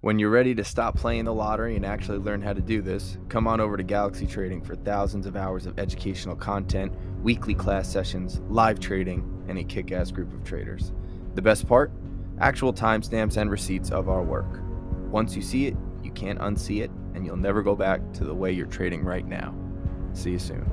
When you're ready to stop playing the lottery and actually learn how to do this, come on over to Galaxy Trading for thousands of hours of educational content, weekly class sessions, live trading, and a kick-ass group of traders. The best part? Actual timestamps and receipts of our work. Once you see it, you can't unsee it, and you'll never go back to the way you're trading right now. See you soon.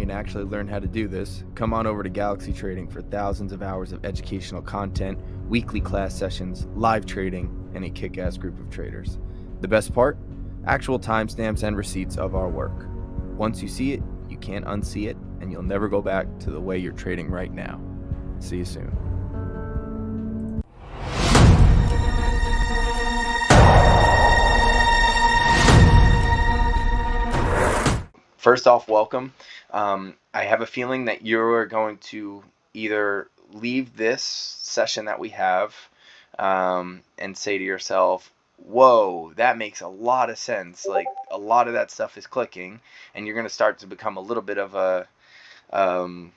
and actually learn how to do this, come on over to Galaxy Trading for thousands of hours of educational content, weekly class sessions, live trading, and a kick-ass group of traders. The best part? Actual timestamps and receipts of our work. Once you see it, you can't unsee it, and you'll never go back to the way you're trading right now. See you soon. First off, welcome. I have a feeling that you're going to either leave this session that we have and say to yourself, whoa, that makes a lot of sense. Like, a lot of that stuff is clicking, and you're going to start to become a little bit of a, an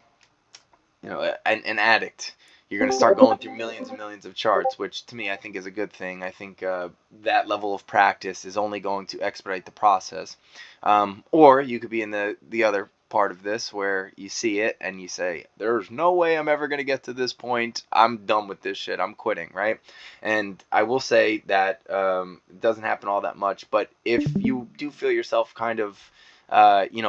addict. You're going to start going through millions and millions of charts, which to me I think is a good thing. I think that level of practice is only going to expedite the process. Or you could be in the other part of this where you see it and you say, there's no way I'm ever going to get to this point. I'm done with this shit. I'm quitting, right? And I will say that it doesn't happen all that much, but if you do feel yourself kind of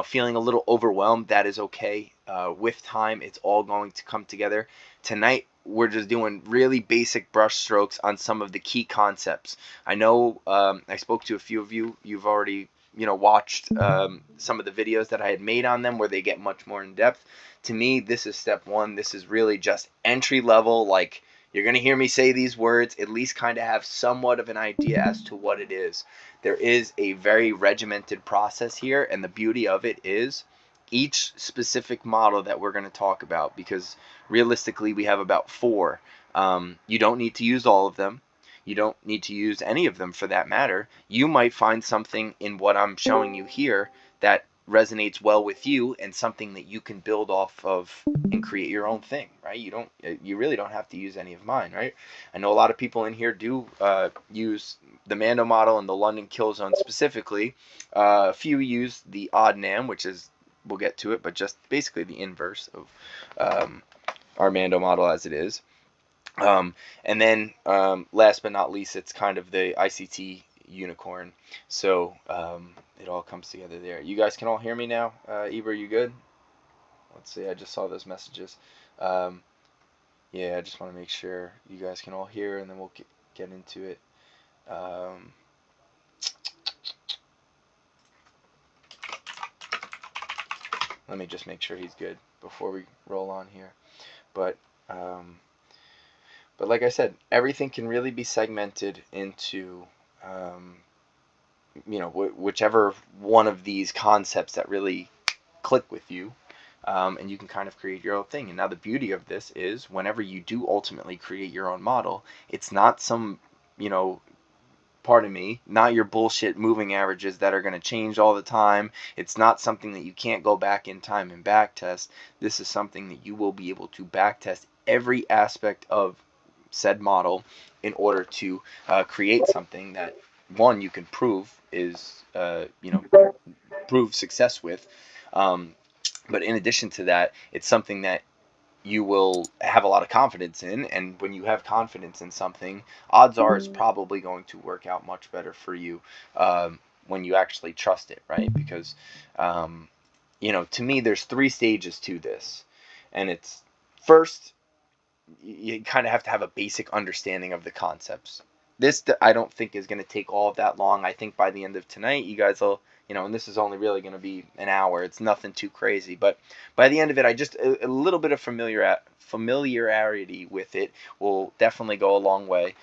feeling a little overwhelmed, that is okay. With time, it's all going to come together. Tonight, we're just doing really basic brush strokes on some of the key concepts. I know I spoke to a few of you. You've already, watched some of the videos that I had made on them where they get much more in depth. To me, this is step one. This is really just entry level. Like, you're going to hear me say these words, at least kind of have somewhat of an idea as to what it is. There is a very regimented process here, and the beauty of it is each specific model that we're going to talk about, because realistically we have about 4. You don't need to use all of them. You don't need to use any of them for that matter. You might find something in what I'm showing you here that resonates well with you and something that you can build off of and create your own thing, right? You really don't have to use any of mine, right? I know a lot of people in here do use the Mando model and the London Kill Zone specifically. A few use the Odd Nam, which is, we'll get to it, but just basically the inverse of our Mando model as it is. And then last but not least, it's kind of the ICT unicorn. So it all comes together there. You guys can all hear me now? Eber, you good? Let's see, I just saw those messages. Yeah, I just want to make sure you guys can all hear, and then we'll get into it. Let me just make sure he's good before we roll on here. But like I said, everything can really be segmented into, whichever one of these concepts that really click with you, and you can kind of create your own thing. And now the beauty of this is whenever you do ultimately create your own model, it's not some, pardon me, not your bullshit moving averages that are going to change all the time. It's not something that you can't go back in time and back test. This is something that you will be able to back test every aspect of said model in order to create something that, one, you can prove is prove success with, but in addition to that, it's something that you will have a lot of confidence in, and when you have confidence in something, odds are it's probably going to work out much better for you when you actually trust it, right? Because to me, there's 3 stages to this, and it's, first, you kind of have to have a basic understanding of the concepts. This, I don't think, is going to take all of that long. I think by the end of tonight, you guys will, and this is only really going to be an hour. It's nothing too crazy. But by the end of it, I just, a little bit of familiarity with it will definitely go a long way,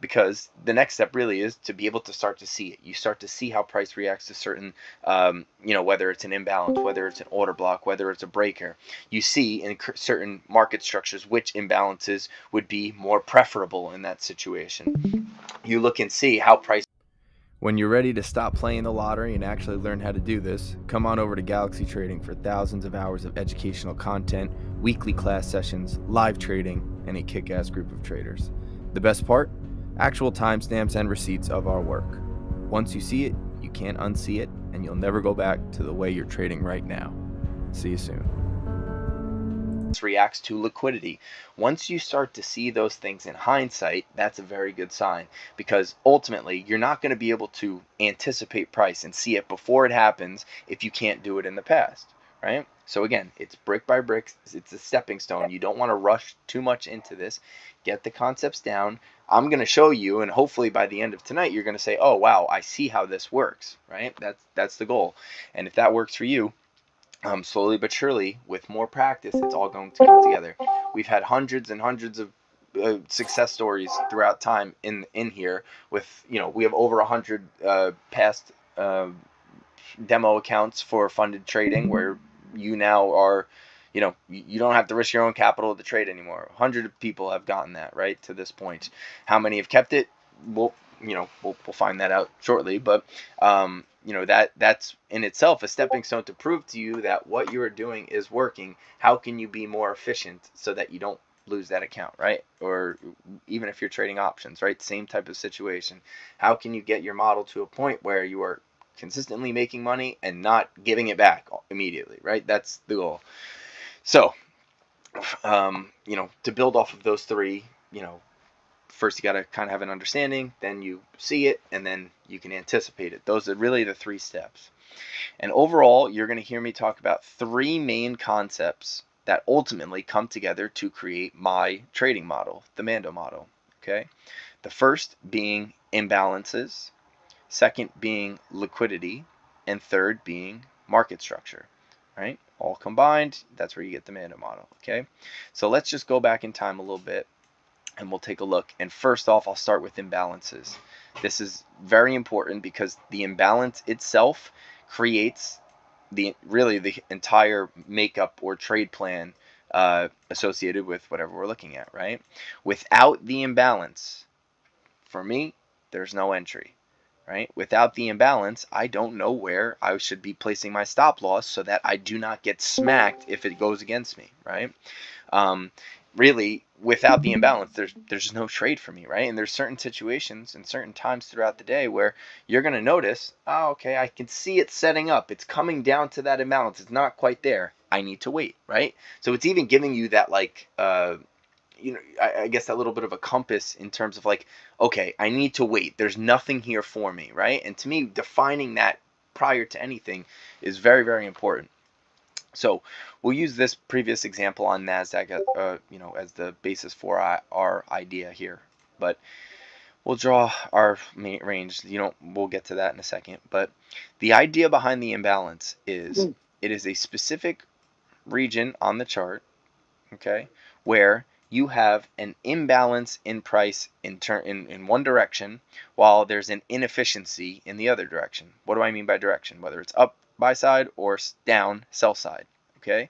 because the next step really is to be able to start to see it. You start to see how price reacts to certain, whether it's an imbalance, whether it's an order block, whether it's a breaker. You see in certain market structures which imbalances would be more preferable in that situation. You look and see how price. When you're ready to stop playing the lottery and actually learn how to do this, come on over to Galaxy Trading for thousands of hours of educational content, weekly class sessions, live trading, and a kick-ass group of traders. The best part? Actual timestamps and receipts of our work. Once you see it, you can't unsee it, and you'll never go back to the way you're trading right now. See you soon. Reacts to liquidity. Once you start to see those things in hindsight, that's a very good sign, because ultimately you're not going to be able to anticipate price and see it before it happens if you can't do it in the past, right? So again, it's brick by brick. It's a stepping stone. You don't want to rush too much into this. Get the concepts down. I'm going to show you, and hopefully by the end of tonight, you're going to say, "Oh wow, I see how this works." Right? That's the goal. And if that works for you, slowly but surely, with more practice, it's all going to come together. We've had hundreds and hundreds of success stories throughout time in here. With we have over 100 past demo accounts for funded trading where you now are, you don't have to risk your own capital to trade anymore. 100 people have gotten that right to this point. How many have kept it? We'll find that out shortly. But that's in itself a stepping stone to prove to you that what you are doing is working. How can you be more efficient so that you don't lose that account, right? Or even if you're trading options, right? Same type of situation. How can you get your model to a point where you are consistently making money and not giving it back immediately, right? That's the goal. So, to build off of those three, first you got to kind of have an understanding, then you see it, and then you can anticipate it. Those are really the 3 steps. And overall, you're going to hear me talk about 3 main concepts that ultimately come together to create my trading model, the Mando model. Okay. The first being imbalances, second being liquidity, and third being market structure, right? All combined, that's where you get the Mando model, okay? So let's just go back in time a little bit and we'll take a look. And first off, I'll start with imbalances. This is very important because the imbalance itself creates really the entire makeup or trade plan associated with whatever we're looking at, right? Without the imbalance, for me, there's no entry. Right? Without the imbalance, I don't know where I should be placing my stop loss so that I do not get smacked if it goes against me, right? Really, without the imbalance, there's no trade for me, right? And there's certain situations and certain times throughout the day where you're going to notice, oh, okay, I can see it setting up. It's coming down to that imbalance. It's not quite there. I need to wait, right? So it's even giving you that I guess that little bit of a compass in terms of like, okay, I need to wait. There's nothing here for me, right? And to me, defining that prior to anything is very, very important. So we'll use this previous example on NASDAQ, as the basis for our idea here. But we'll draw our range. We'll get to that in a second. But the idea behind the imbalance is it is a specific region on the chart, okay, where you have an imbalance in price in one direction while there's an inefficiency in the other direction. What do I mean by direction? Whether it's up buy side or down sell side, okay?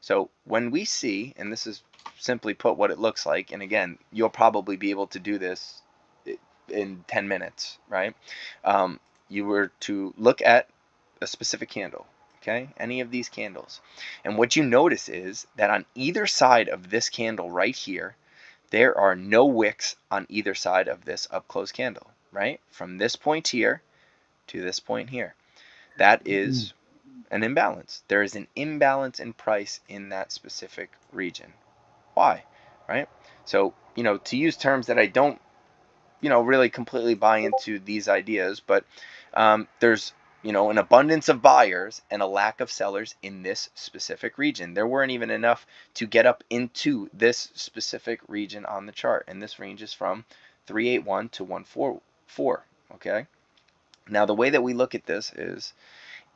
So when we see, and this is simply put what it looks like, and again, you'll probably be able to do this in 10 minutes, right? You were to look at a specific candle, okay, any of these candles, and what you notice is that on either side of this candle right here, there are no wicks on either side of this up close candle, right? From this point here to this point here, that is an imbalance. There is an imbalance in price in that specific region. Why? Right? So, to use terms that I don't, really completely buy into these ideas, but there's an abundance of buyers and a lack of sellers in this specific region. There weren't even enough to get up into this specific region on the chart, and this range is from 381 to 144. Okay, now the way that we look at this is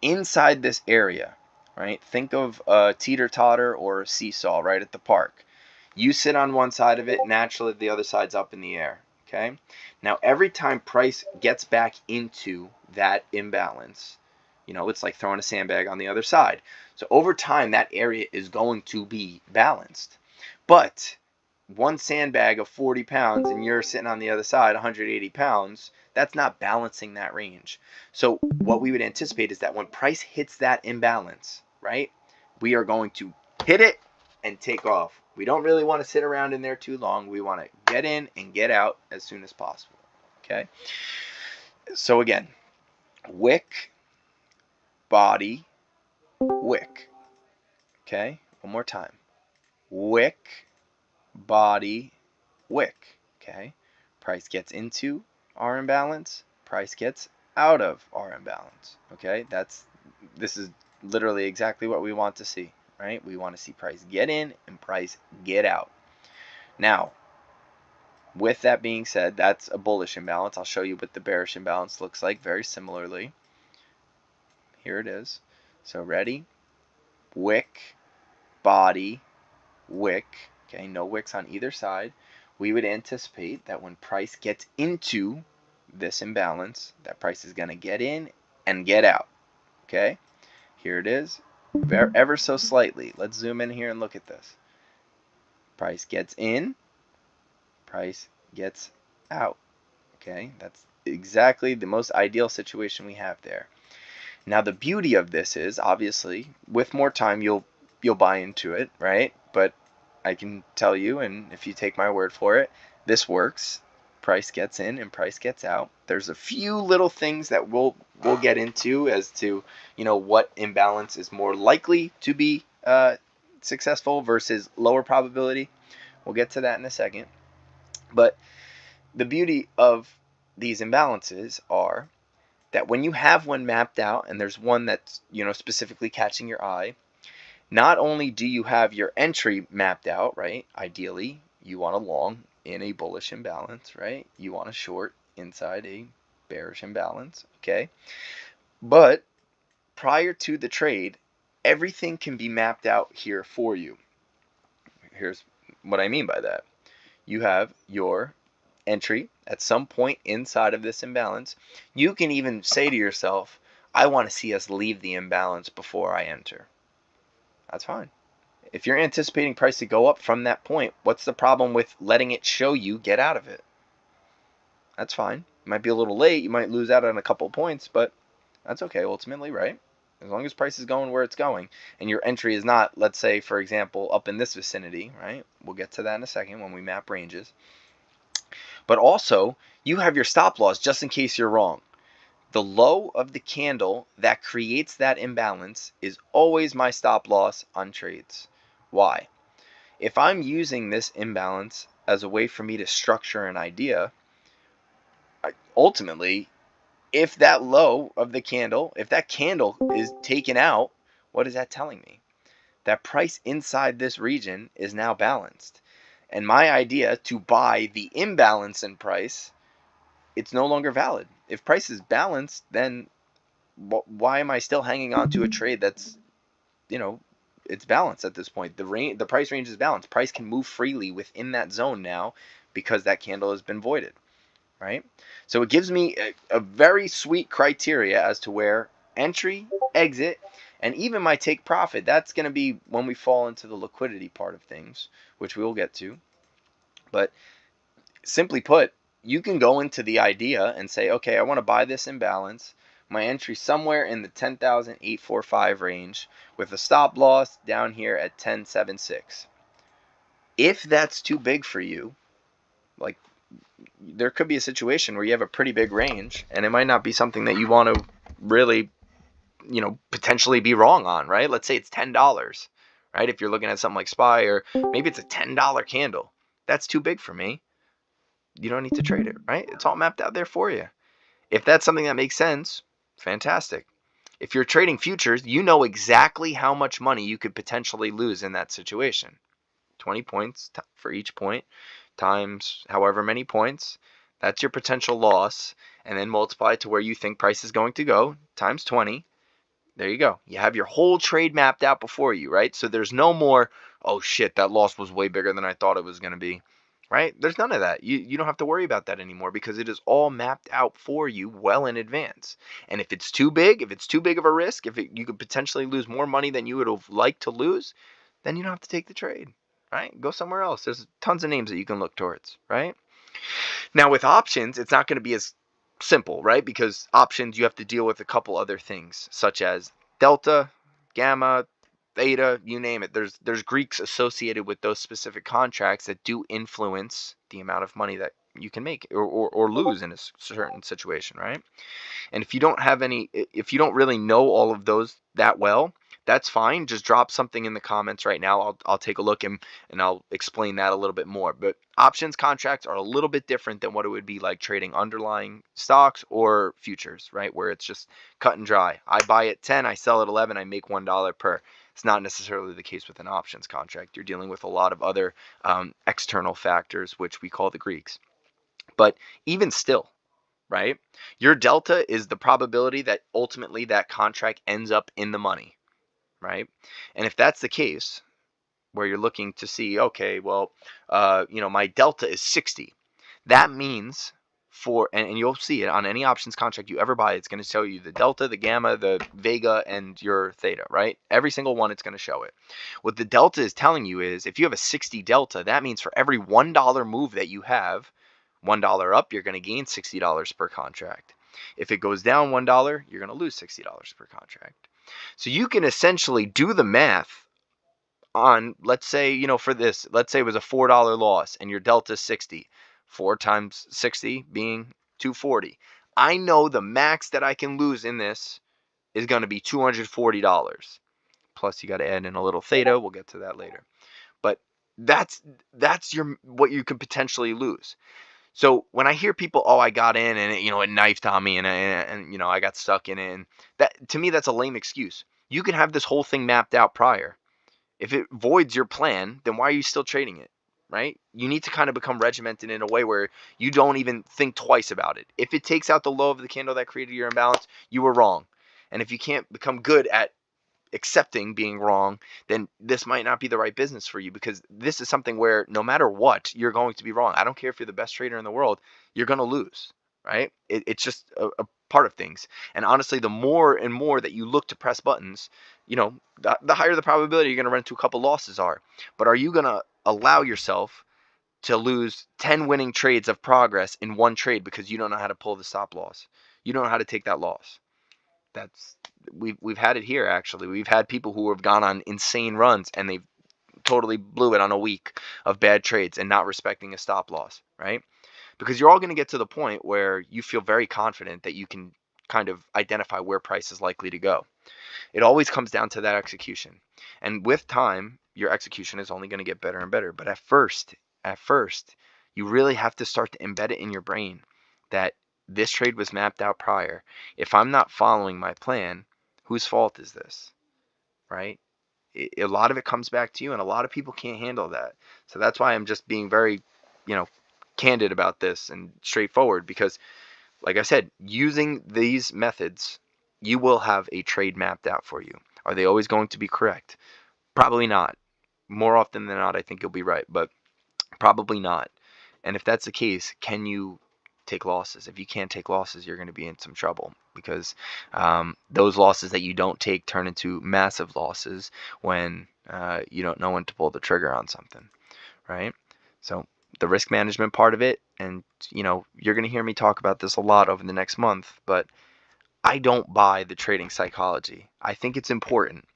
inside this area, right? Think of a teeter-totter or a seesaw right at the park. You sit on one side of it, naturally the other side's up in the air. Okay, now every time price gets back into that imbalance, it's like throwing a sandbag on the other side. So over time, that area is going to be balanced. But one sandbag of 40 pounds and you're sitting on the other side 180 pounds, that's not balancing that range. So what we would anticipate is that when price hits that imbalance, right, we are going to hit it and take off. We don't really want to sit around in there too long. We want to get in and get out as soon as possible. Okay. So again, wick, body, wick. Okay. One more time. Wick, body, wick. Okay. Price gets into our imbalance. Price gets out of our imbalance. Okay. This is literally exactly what we want to see. right? We want to see price get in and price get out. Now, with that being said, that's a bullish imbalance. I'll show you what the bearish imbalance looks like very similarly. Here it is. So ready? Wick, body, wick. Okay, no wicks on either side. We would anticipate that when price gets into this imbalance, that price is going to get in and get out. Okay, here it is. Ever so slightly. Let's zoom in here and look at this. Price gets in, price gets out. Okay, that's exactly the most ideal situation we have there. Now the beauty of this is, obviously, with more time you'll buy into it, right? But I can tell you, and if you take my word for it, this works. Price gets in and price gets out. There's a few little things that we'll get into as to, you know, what imbalance is more likely to be successful versus lower probability. We'll get to that in a second. But the beauty of these imbalances are that when you have one mapped out and there's one that's, you know, specifically catching your eye, not only do you have your entry mapped out, right? Ideally, you want a long in a bullish imbalance, right? You want a short inside a bearish imbalance, okay? But prior to the trade, everything can be mapped out here for you. Here's what I mean by that. You have your entry at some point inside of this imbalance. You can even say to yourself, I want to see us leave the imbalance before I enter. That's fine. If you're anticipating price to go up from that point, what's the problem with letting it show you get out of it? That's fine. You might be a little late. You might lose out on a couple points, but that's okay ultimately, right? As long as price is going where it's going and your entry is not, let's say, for example, up in this vicinity, right? We'll get to that in a second when we map ranges. But also, you have your stop loss just in case you're wrong. The low of the candle that creates that imbalance is always my stop loss on trades. Why? If I'm using this imbalance as a way for me to structure an idea, ultimately, if that low of the candle, if that candle is taken out, what is that telling me? That price inside this region is now balanced. And my idea to buy the imbalance in price, it's no longer valid. If price is balanced, then why am I still hanging on to a trade that's, you know, it's balanced at this point. The price range is balanced. Price can move freely within that zone now because that candle has been voided, right? So it gives me a very sweet criteria as to where entry, exit, and even my take profit. That's going to be when we fall into the liquidity part of things, which we will get to. But simply put, you can go into the idea and say, okay, I want to buy this imbalance. My entry somewhere in the 10,845 range with a stop loss down here at 10.76. If that's too big for you, like there could be a situation where you have a pretty big range and it might not be something that you want to really, you know, potentially be wrong on, right? Let's say it's $10, right? If you're looking at something like SPY, or maybe it's a $10 candle. That's too big for me. You don't need to trade it, right? It's all mapped out there for you. If that's something that makes sense, fantastic. If you're trading futures, you know exactly how much money you could potentially lose in that situation. 20 points for each point times however many points. That's your potential loss. And then multiply it to where you think price is going to go times 20. There you go. You have your whole trade mapped out before you, right? So there's no more, oh shit, that loss was way bigger than I thought it was going to be, right? There's none of that. You don't have to worry about that anymore because it is all mapped out for you well in advance. And if it's too big, if it's too big of a risk, you could potentially lose more money than you would have liked to lose, then you don't have to take the trade, right? Go somewhere else. There's tons of names that you can look towards, right? Now with options, it's not going to be as simple, right? Because options, you have to deal with a couple other things, such as delta, gamma, theta, you name it. There's Greeks associated with those specific contracts that do influence the amount of money that you can make or lose in a certain situation, right? And if you don't really know all of those that well, that's fine. Just drop something in the comments right now. I'll take a look and I'll explain that a little bit more. But options contracts are a little bit different than what it would be like trading underlying stocks or futures, right? Where it's just cut and dry. I buy at 10, I sell at 11, I make $1 per. It's not necessarily the case with an options contract. You're dealing with a lot of other external factors, which we call the Greeks. But even still, right? Your delta is the probability that ultimately that contract ends up in the money, right? And if that's the case, where you're looking to see, okay, well, my delta is 60. That means and you'll see it on any options contract you ever buy, it's going to show you the delta, the gamma, the vega, and your theta, right? Every single one, it's going to show it. What the delta is telling you is if you have a 60 delta, that means for every $1 move that you have, $1 up, you're going to gain $60 per contract. If it goes down $1, you're going to lose $60 per contract. So you can essentially do the math on, let's say, for this, let's say it was a $4 loss and your delta is 60. 4 times 60 being 240. I know the max that I can lose in this is going to be $240. Plus you got to add in a little theta. We'll get to that later. But that's what you could potentially lose. So when I hear people, oh, I got in and it knifed on me and I got stuck in it, and that, to me, that's a lame excuse. You can have this whole thing mapped out prior. If it voids your plan, then why are you still trading it, right? You need to kind of become regimented in a way where you don't even think twice about it. If it takes out the low of the candle that created your imbalance, you were wrong. And if you can't become good at accepting being wrong, then this might not be the right business for you, because this is something where no matter what, you're going to be wrong. I don't care if you're the best trader in the world, you're going to lose, right? It's just a part of things. And honestly, the more and more that you look to press buttons, the higher the probability you're going to run into a couple losses are. But are you going to allow yourself to lose 10 winning trades of progress in one trade because you don't know how to pull the stop loss? You don't know how to take that loss. We've had it here, actually. We've had people who have gone on insane runs and they've totally blew it on a week of bad trades and not respecting a stop loss, right? Because you're all going to get to the point where you feel very confident that you can kind of identify where price is likely to go. It always comes down to that execution. And with time, your execution is only going to get better and better. But at first, you really have to start to embed it in your brain that this trade was mapped out prior. If I'm not following my plan, whose fault is this, right? A lot of it comes back to you, and a lot of people can't handle that. So that's why I'm just being very, candid about this and straightforward, because like I said, using these methods, you will have a trade mapped out for you. Are they always going to be correct? Probably not. More often than not, I think you'll be right, but probably not. And if that's the case, can you take losses? If you can't take losses, you're going to be in some trouble, because those losses that you don't take turn into massive losses when you don't know when to pull the trigger on something, right? So the risk management part of it, and you're going to hear me talk about this a lot over the next month, but I don't buy the trading psychology. I think it's important,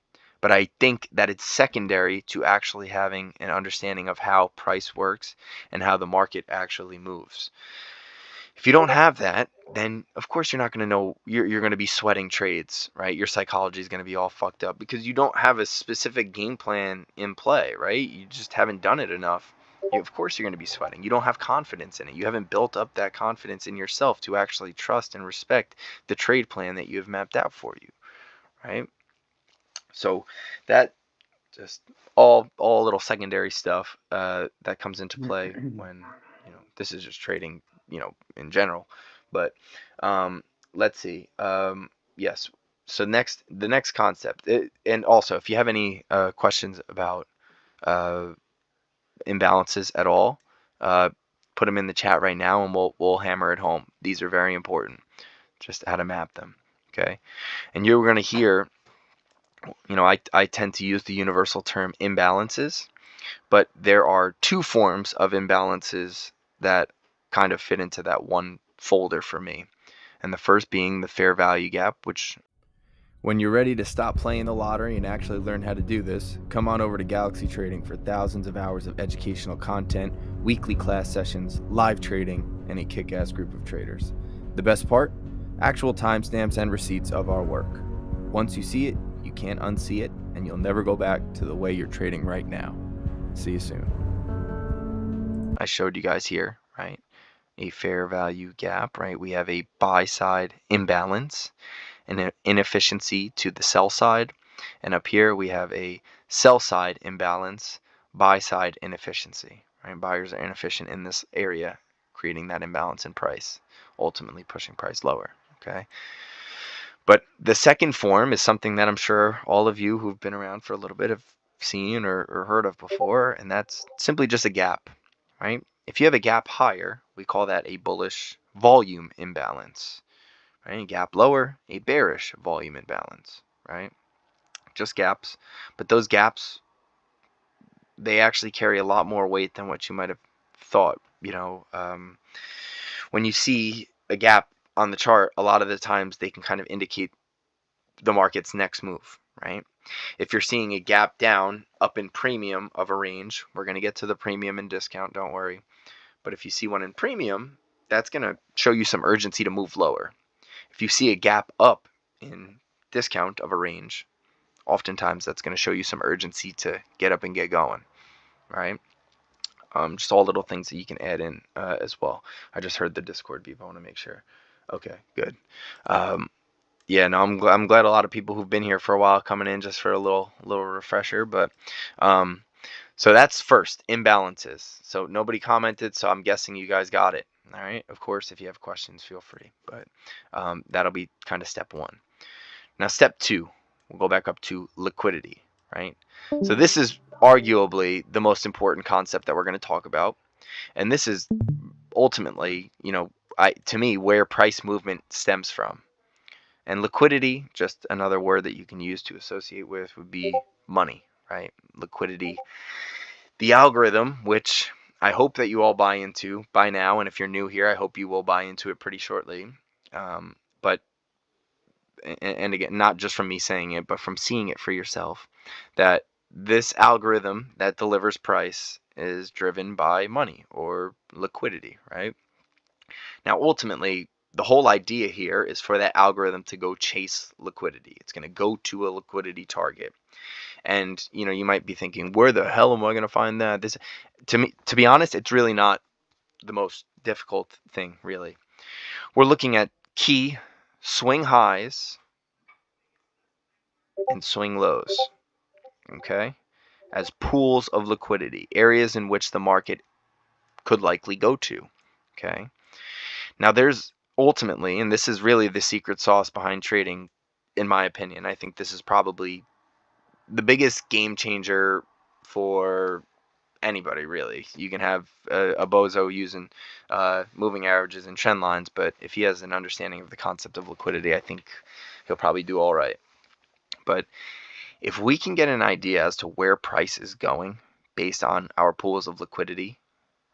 but I think that it's secondary to actually having an understanding of how price works and how the market actually moves. If you don't have that, then of course you're not going to know, you're going to be sweating trades, right? Your psychology is going to be all fucked up because you don't have a specific game plan in play, right? You just haven't done it enough. Of course you're going to be sweating. You don't have confidence in it. You haven't built up that confidence in yourself to actually trust and respect the trade plan that you have mapped out for you, right? So that just all little secondary stuff that comes into play when this is just trading in general. But let's see. Yes. So the next concept, and also if you have any questions about imbalances at all, put them in the chat right now and we'll hammer it home. These are very important, just how to map them. Okay. And you're going to hear, I tend to use the universal term imbalances, but there are two forms of imbalances that kind of fit into that one folder for me. And the first being the fair value gap, which, when you're ready to stop playing the lottery and actually learn how to do this, come on over to Galaxy Trading for thousands of hours of educational content, weekly class sessions, live trading, and a kick-ass group of traders. The best part? Actual timestamps and receipts of our work. Once you see it, you can't unsee it, and you'll never go back to the way you're trading right now. See you soon. I showed you guys here, right? A fair value gap, right? We have a buy side imbalance and an inefficiency to the sell side. And up here we have a sell side imbalance, buy side inefficiency. Right? Buyers are inefficient in this area, creating that imbalance in price, ultimately pushing price lower. Okay. But the second form is something that I'm sure all of you who've been around for a little bit have seen or heard of before, and that's simply just a gap, right? If you have a gap higher, we call that a bullish volume imbalance, right? A gap lower, a bearish volume imbalance, right? Just gaps, but those gaps, they actually carry a lot more weight than what you might have thought. When you see a gap on the chart, a lot of the times they can kind of indicate the market's next move, right? If you're seeing a gap down up in premium of a range, we're going to get to the premium and discount, don't worry. But if you see one in premium, that's going to show you some urgency to move lower. If you see a gap up in discount of a range, oftentimes that's going to show you some urgency to get up and get going, right? Just all little things that you can add in as well. I just heard the Discord beep. I want to make sure. Okay, good. Yeah, no, I'm glad a lot of people who've been here for a while coming in just for a little refresher. But so that's first, imbalances. So nobody commented, so I'm guessing you guys got it. All right. Of course, if you have questions, feel free. But that'll be kind of step one. Now, step two, we'll go back up to liquidity, right? So this is arguably the most important concept that we're going to talk about. And this is ultimately, to me, where price movement stems from. And liquidity, just another word that you can use to associate with, would be money, right? Liquidity. The algorithm, which I hope that you all buy into by now, and if you're new here, I hope you will buy into it pretty shortly. But and again, not just from me saying it, but from seeing it for yourself, that this algorithm that delivers price is driven by money or liquidity, right? Now, ultimately, the whole idea here is for that algorithm to go chase liquidity. It's going to go to a liquidity target. And, you might be thinking, where the hell am I going to find that? To be honest, it's really not the most difficult thing, really. We're looking at key swing highs and swing lows, okay, as pools of liquidity, areas in which the market could likely go to, okay? Now, there's ultimately, and this is really the secret sauce behind trading, in my opinion, I think this is probably the biggest game changer for anybody, really. You can have a bozo using moving averages and trend lines, but if he has an understanding of the concept of liquidity, I think he'll probably do all right. But if we can get an idea as to where price is going based on our pools of liquidity,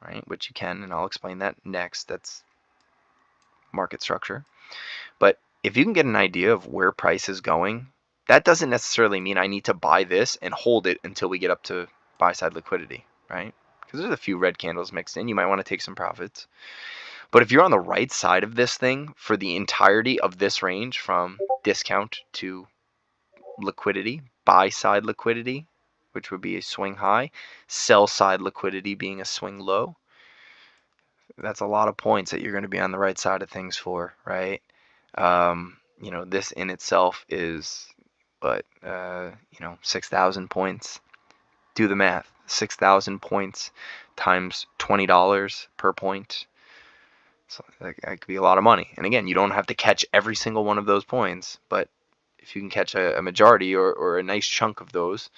right, which you can, and I'll explain that next, that's market structure. But if you can get an idea of where price is going, that doesn't necessarily mean I need to buy this and hold it until we get up to buy side liquidity, right? Because there's a few red candles mixed in. You might want to take some profits. But if you're on the right side of this thing for the entirety of this range from discount to liquidity, buy side liquidity, which would be a swing high, sell side liquidity being a swing low, that's a lot of points that you're going to be on the right side of things for, right? This in itself is, 6,000 points. Do the math. 6,000 points times $20 per point. So that could be a lot of money. And again, you don't have to catch every single one of those points, but if you can catch a majority or a nice chunk of those,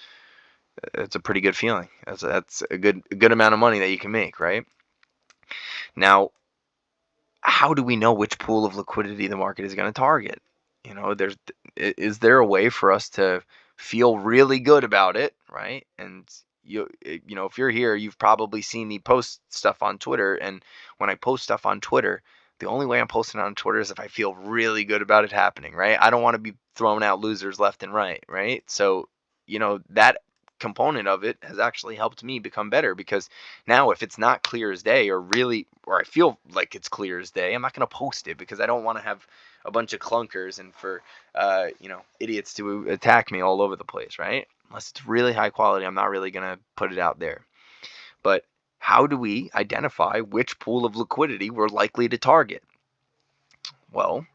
it's a pretty good feeling. That's a good amount of money that you can make, right? Now, how do we know which pool of liquidity the market is going to target? Is there a way for us to feel really good about it, right? And if you're here, you've probably seen me post stuff on Twitter, and when I post stuff on Twitter, the only way I'm posting on Twitter is if I feel really good about it happening, right? I don't want to be throwing out losers left and right, right? So, that component of it has actually helped me become better, because now if it's not clear as day or I feel like it's clear as day, I'm not going to post it, because I don't want to have a bunch of clunkers and for idiots to attack me all over the place, right? Unless it's really high quality, I'm not really going to put it out there. But how do we identify which pool of liquidity we're likely to target? Well,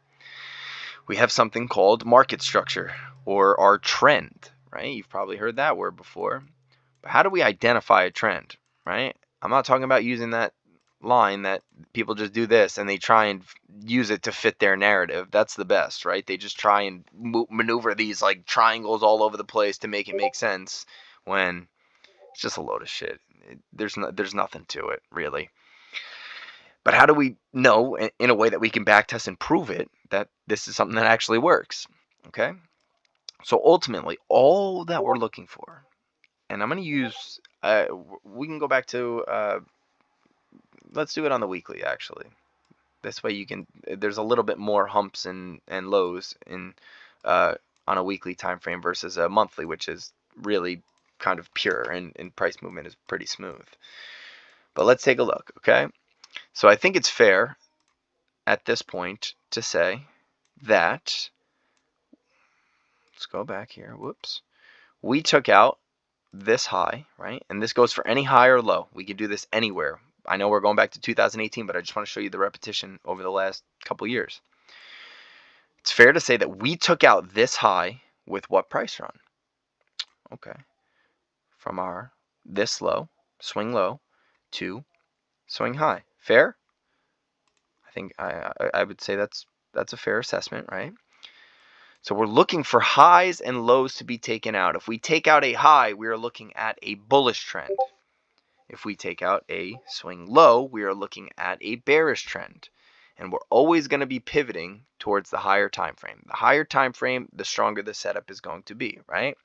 we have something called market structure, or our trend, right? You've probably heard that word before. But how do we identify a trend, right? I'm not talking about using that line that people just do this and they try and use it to fit their narrative. That's the best, right? They just try and maneuver these like triangles all over the place to make it make sense when it's just a load of shit. There's nothing to it, really. But how do we know in a way that we can backtest and prove it that this is something that actually works? Okay? So ultimately, all that we're looking for, and I'm going to use, we can go back to, let's do it on the weekly actually. This way you can, there's a little bit more humps and lows in on a weekly time frame versus a monthly, which is really kind of pure and price movement is pretty smooth. But let's take a look, okay? So I think it's fair at this point to say that, let's go back here, whoops. We took out this high, right? And this goes for any high or low. We can do this anywhere. I know we're going back to 2018, but I just want to show you the repetition over the last couple years. It's fair to say that we took out this high with what price run? Okay. From our this low, swing low, to swing high. Fair? I think I would say that's a fair assessment, right? So we're looking for highs and lows to be taken out. If we take out a high, we are looking at a bullish trend. If we take out a swing low, we are looking at a bearish trend. And we're always going to be pivoting towards the higher time frame. The higher time frame, the stronger the setup is going to be, right?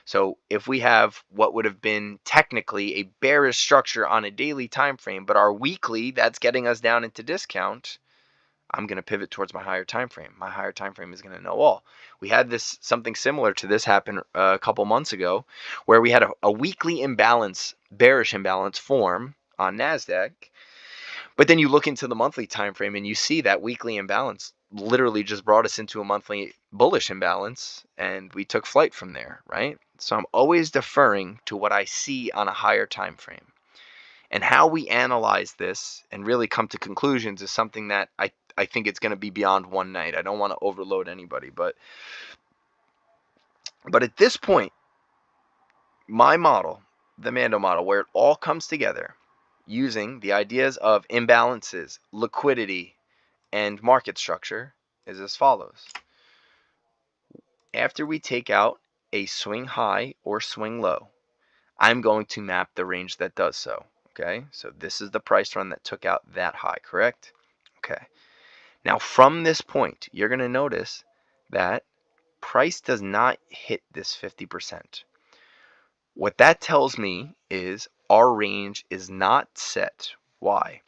So if we have what would have been technically a bearish structure on a daily time frame, but our weekly, that's getting us down into discount, I'm going to pivot towards my higher time frame. My higher time frame is going to know all. We had this, something similar to this happen a couple months ago, where we had a weekly imbalance, bearish imbalance form on NASDAQ. But then you look into the monthly time frame and you see that weekly imbalance literally just brought us into a monthly bullish imbalance, and we took flight from there, right? So I'm always deferring to what I see on a higher time frame. And how we analyze this and really come to conclusions is something that I think it's going to be beyond one night. I don't want to overload anybody, but at this point, my model, the Mando model, where it all comes together using the ideas of imbalances, liquidity, and market structure, is as follows. After we take out a swing high or swing low, I'm going to map the range that does so. Okay, so this is the price run that took out that high, correct? Okay. Now from this point, you're going to notice that price does not hit this 50%. What that tells me is our range is not set. Why?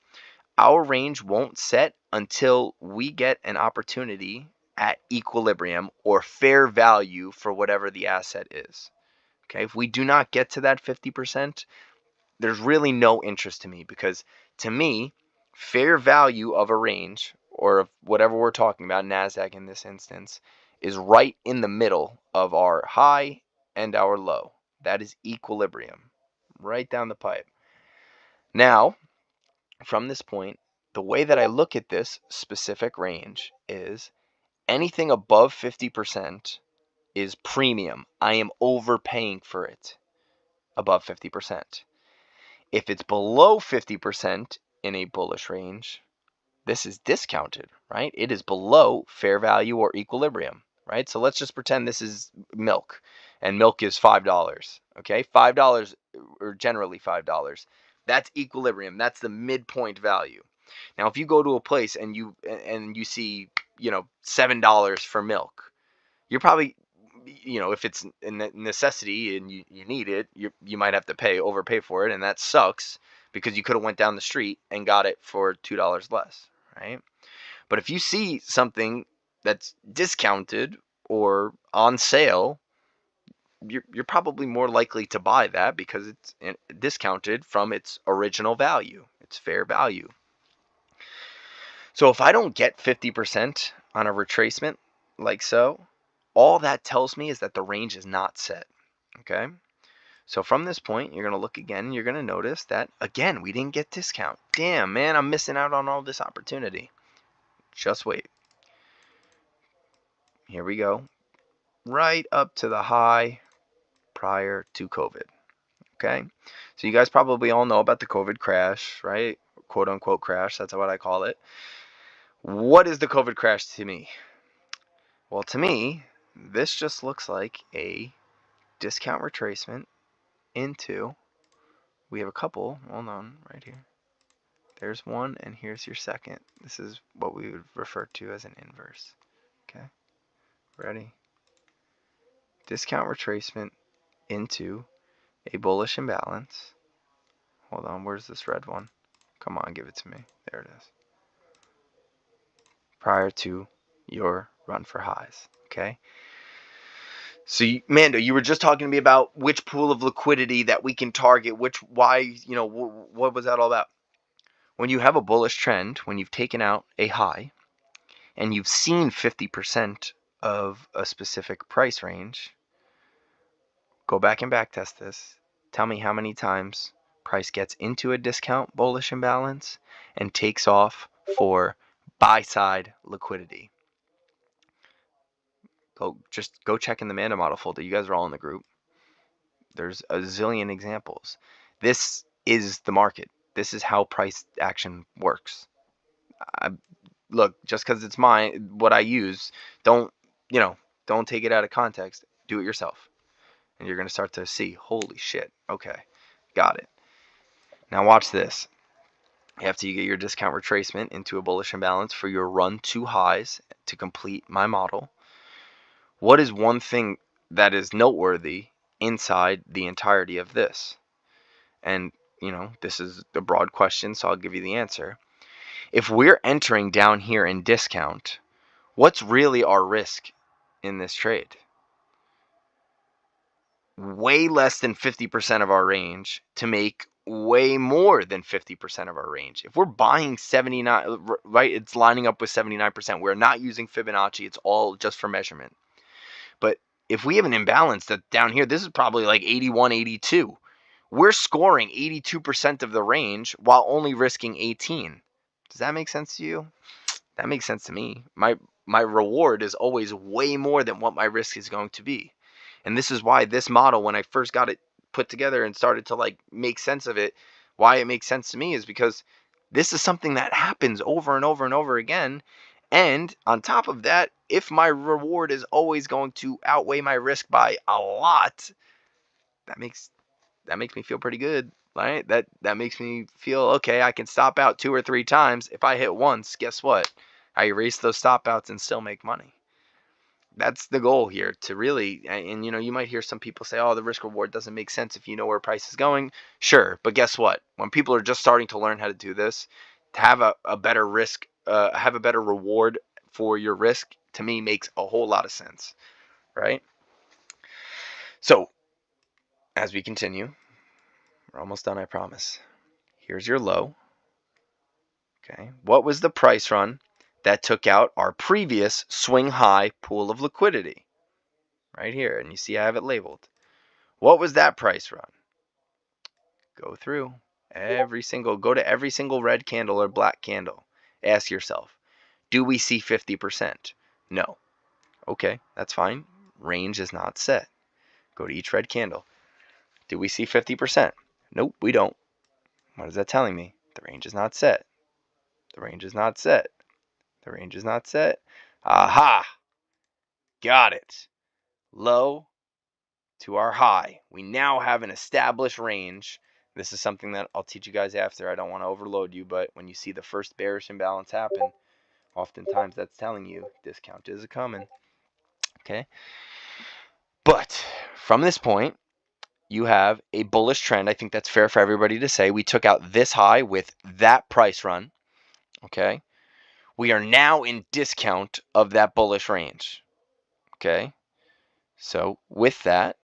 Our range won't set until we get an opportunity at equilibrium or fair value for whatever the asset is. Okay, if we do not get to that 50%, there's really no interest to me, because to me, fair value of a range or of whatever we're talking about, NASDAQ in this instance, is right in the middle of our high and our low. That is equilibrium, right down the pipe. Now, from this point, the way that I look at this specific range is anything above 50% is premium. I am overpaying for it above 50%. If it's below 50% in a bullish range, this is discounted, right? It is below fair value or equilibrium, right? So let's just pretend this is milk, and milk is $5, okay? $5, or generally $5. That's equilibrium. That's the midpoint value. Now, if you go to a place and you see, $7 for milk, you're probably, if it's a necessity and you need it, you might have to overpay for it, and that sucks because you could have went down the street and got it for $2 less, right? But if you see something that's discounted or on sale, you're probably more likely to buy that because it's discounted from its original value, its fair value. So if I don't get 50% on a retracement like so, all that tells me is that the range is not set, okay? So from this point, you're going to look again, and you're going to notice that, again, we didn't get discount. Damn, man, I'm missing out on all this opportunity. Just wait. Here we go. right up to the high prior to COVID. Okay, so you guys probably all know about the COVID crash, right? Quote unquote crash, that's what I call it. What is the COVID crash to me? Well, to me, this just looks like a discount retracement into, we have a couple, hold on, right here. There's one, and here's your second. This is what we would refer to as an inverse. Okay, ready? Discount retracement into a bullish imbalance. Hold on, where's this red one? Come on, give it to me. There it is. Prior to your run for highs. Okay. So, Mando, you were just talking to me about which pool of liquidity that we can target, what was that all about? When you have a bullish trend, when you've taken out a high and you've seen 50% of a specific price range, go back and backtest this. Tell me how many times price gets into a discount bullish imbalance and takes off for buy side liquidity. Go check in the Mando model folder. You guys are all in the group. There's a zillion examples. This is the market. This is how price action works. Look, just because it's what I use, don't take it out of context. Do it yourself. And you're going to start to see, holy shit, okay, got it. Now watch this. After you get your discount retracement into a bullish imbalance for your run to highs to complete my model, what is one thing that is noteworthy inside the entirety of this? And, this is a broad question, so I'll give you the answer. If we're entering down here in discount, what's really our risk in this trade? Way less than 50% of our range to make way more than 50% of our range. If we're buying 79, right, it's lining up with 79%. We're not using Fibonacci. It's all just for measurement. But if we have an imbalance that down here, this is probably like 81, 82. We're scoring 82% of the range while only risking 18. Does that make sense to you? That makes sense to me. My reward is always way more than what my risk is going to be. And this is why this model, when I first got it put together and started to make sense of it, why it makes sense to me is because this is something that happens over and over and over again. And on top of that, if my reward is always going to outweigh my risk by a lot, that makes me feel pretty good, right? That makes me feel, okay, I can stop out 2 or 3 times. If I hit once, guess what? I erase those stop outs and still make money. That's the goal here, to really, and you might hear some people say, oh, the risk reward doesn't make sense if you know where price is going. Sure, but guess what? When people are just starting to learn how to do this, to have a better risk, have a better reward for your risk, to me makes a whole lot of sense, right? So, as we continue, we're almost done, I promise. Here's your low. Okay, what was the price run that took out our previous swing high pool of liquidity? Right here, and you see I have it labeled. What was that price run? Go through go to every single red candle or black candle. Ask yourself, do we see 50%? No. Okay, that's fine. Range is not set. Go to each red candle. Do we see 50%? Nope, we don't. What is that telling me? The range is not set. The range is not set. The range is not set. Aha! Got it. Low to our high. We now have an established range. This is something that I'll teach you guys after. I don't want to overload you, but when you see the first bearish imbalance happen, oftentimes that's telling you discount is coming. Okay? But from this point, you have a bullish trend. I think that's fair for everybody to say. We took out this high with that price run. Okay? We are now in discount of that bullish range. Okay? So with that,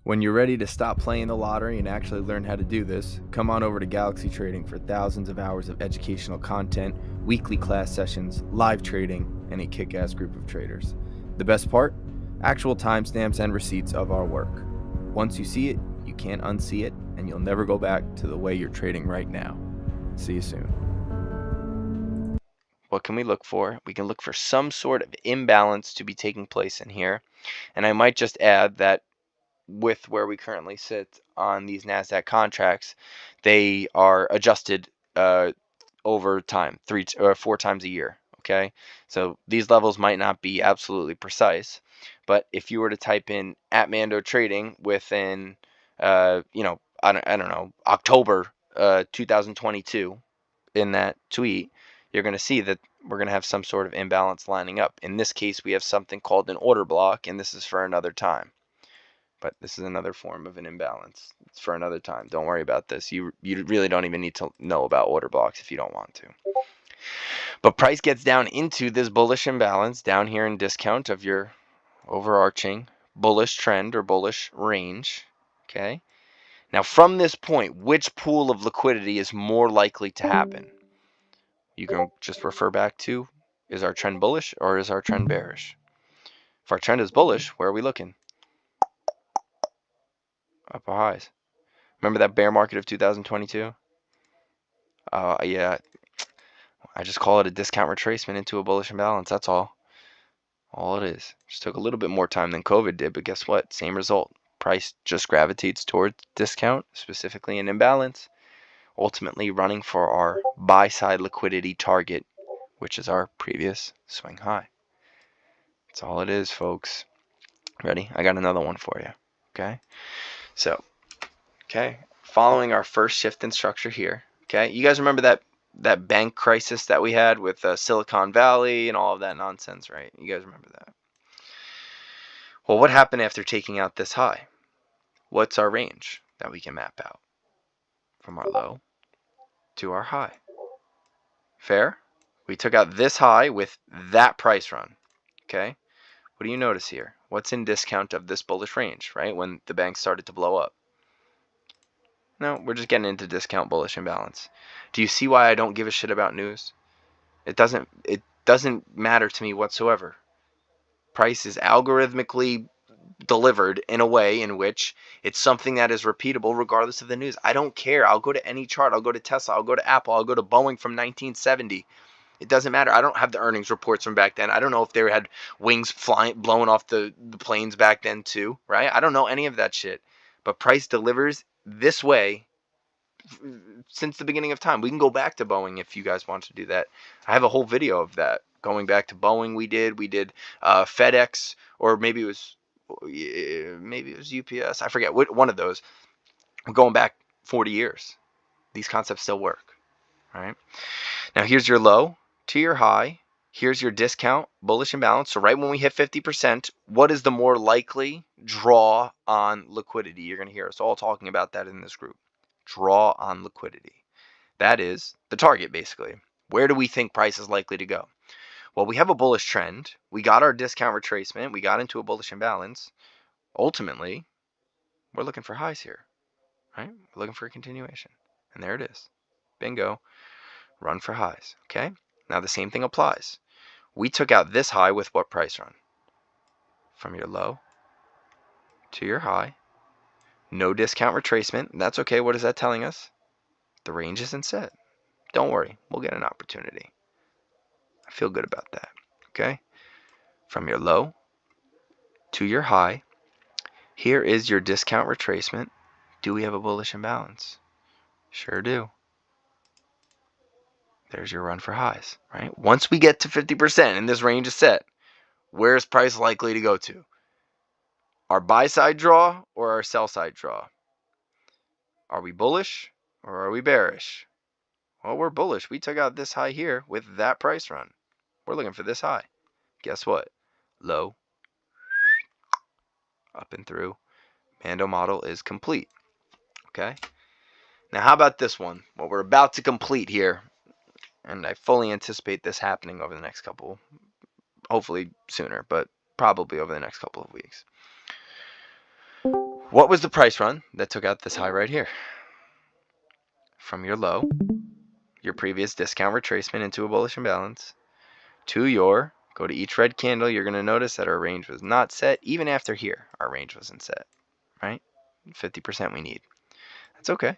when you're ready to stop playing the lottery and actually learn how to do this, come on over to Galaxy Trading for thousands of hours of educational content, weekly class sessions, live trading, and a kick-ass group of traders. The best part? Actual timestamps and receipts of our work. Once you see it, you can't unsee it, and you'll never go back to the way you're trading right now. See you soon. what can we look for? We can look for some sort of imbalance to be taking place in here. And I might just add that with where we currently sit on these NASDAQ contracts, they are adjusted over time, 3 or 4 times a year. Okay, so these levels might not be absolutely precise, but if you were to type in at Mando Trading within, I don't know, October 2022 in that tweet, you're going to see that we're going to have some sort of imbalance lining up. In this case, we have something called an order block, and this is for another time. But this is another form of an imbalance. It's for another time. Don't worry about this. You really don't even need to know about order blocks if you don't want to. But price gets down into this bullish imbalance down here in discount of your overarching bullish trend or bullish range. Okay. Now from this point, which pool of liquidity is more likely to happen? You can just refer back to, is our trend bullish or is our trend bearish? If our trend is bullish, where are we looking? Upper highs. Remember that bear market of 2022? Yeah, I just call it a discount retracement into a bullish imbalance. That's all. All it is. Just took a little bit more time than COVID did, but guess what? Same result. Price just gravitates towards discount, specifically an imbalance, ultimately running for our buy side liquidity target, which is our previous swing high. That's all it is, folks. Ready? I got another one for you. Okay. So, following our first shift in structure here. Okay. You guys remember that bank crisis that we had with Silicon Valley and all of that nonsense, right? You guys remember that? Well, what happened after taking out this high? What's our range that we can map out? From our low to our high. Fair? We took out this high with that price run. Okay. What do you notice here? What's in discount of this bullish range, right? When the bank started to blow up. No, we're just getting into discount bullish imbalance. Do you see why I don't give a shit about news? It doesn't matter to me whatsoever. Price is algorithmically delivered in a way in which it's something that is repeatable regardless of the news. I don't care. I'll go to any chart. I'll go to Tesla. I'll go to Apple. I'll go to Boeing from 1970. It doesn't matter. I don't have the earnings reports from back then. I don't know if they had wings blowing off the planes back then too, right? I don't know any of that shit. But price delivers this way since the beginning of time. We can go back to Boeing if you guys want to do that. I have a whole video of that. Going back to Boeing, we did FedEx, or maybe it was UPS. I forget one of those. I'm going back 40 years. These concepts still work. All right. Now here's your low to your high. Here's your discount bullish imbalance. So right when we hit 50%, what is the more likely draw on liquidity? You're going to hear us all talking about that in this group. Draw on liquidity. That is the target, basically. Where do we think price is likely to go? Well, we have a bullish trend. We got our discount retracement. We got into a bullish imbalance. Ultimately, we're looking for highs here, right? We're looking for a continuation. And there it is. Bingo. Run for highs, okay? Now the same thing applies. We took out this high with what price run? From your low to your high. No discount retracement. That's okay. What is that telling us? The range isn't set. Don't worry. We'll get an opportunity. I feel good about that. Okay? From your low to your high. Here is your discount retracement. Do we have a bullish imbalance? Sure do. There's your run for highs, right? Once we get to 50% and this range is set, where is price likely to go to? Our buy side draw or our sell side draw? Are we bullish or are we bearish? Well, we're bullish. We took out this high here with that price run. We're looking for this high. Guess what? Low, up and through. Mando model is complete. Okay? Now, how about this one? What we're about to complete here, and I fully anticipate this happening over the next couple, hopefully sooner, but probably over the next couple of weeks. What was the price run that took out this high right here? From your low, your previous discount retracement into a bullish imbalance, to your, go to each red candle, you're going to notice that our range was not set. Even after here, our range wasn't set, right? 50% we need. That's okay.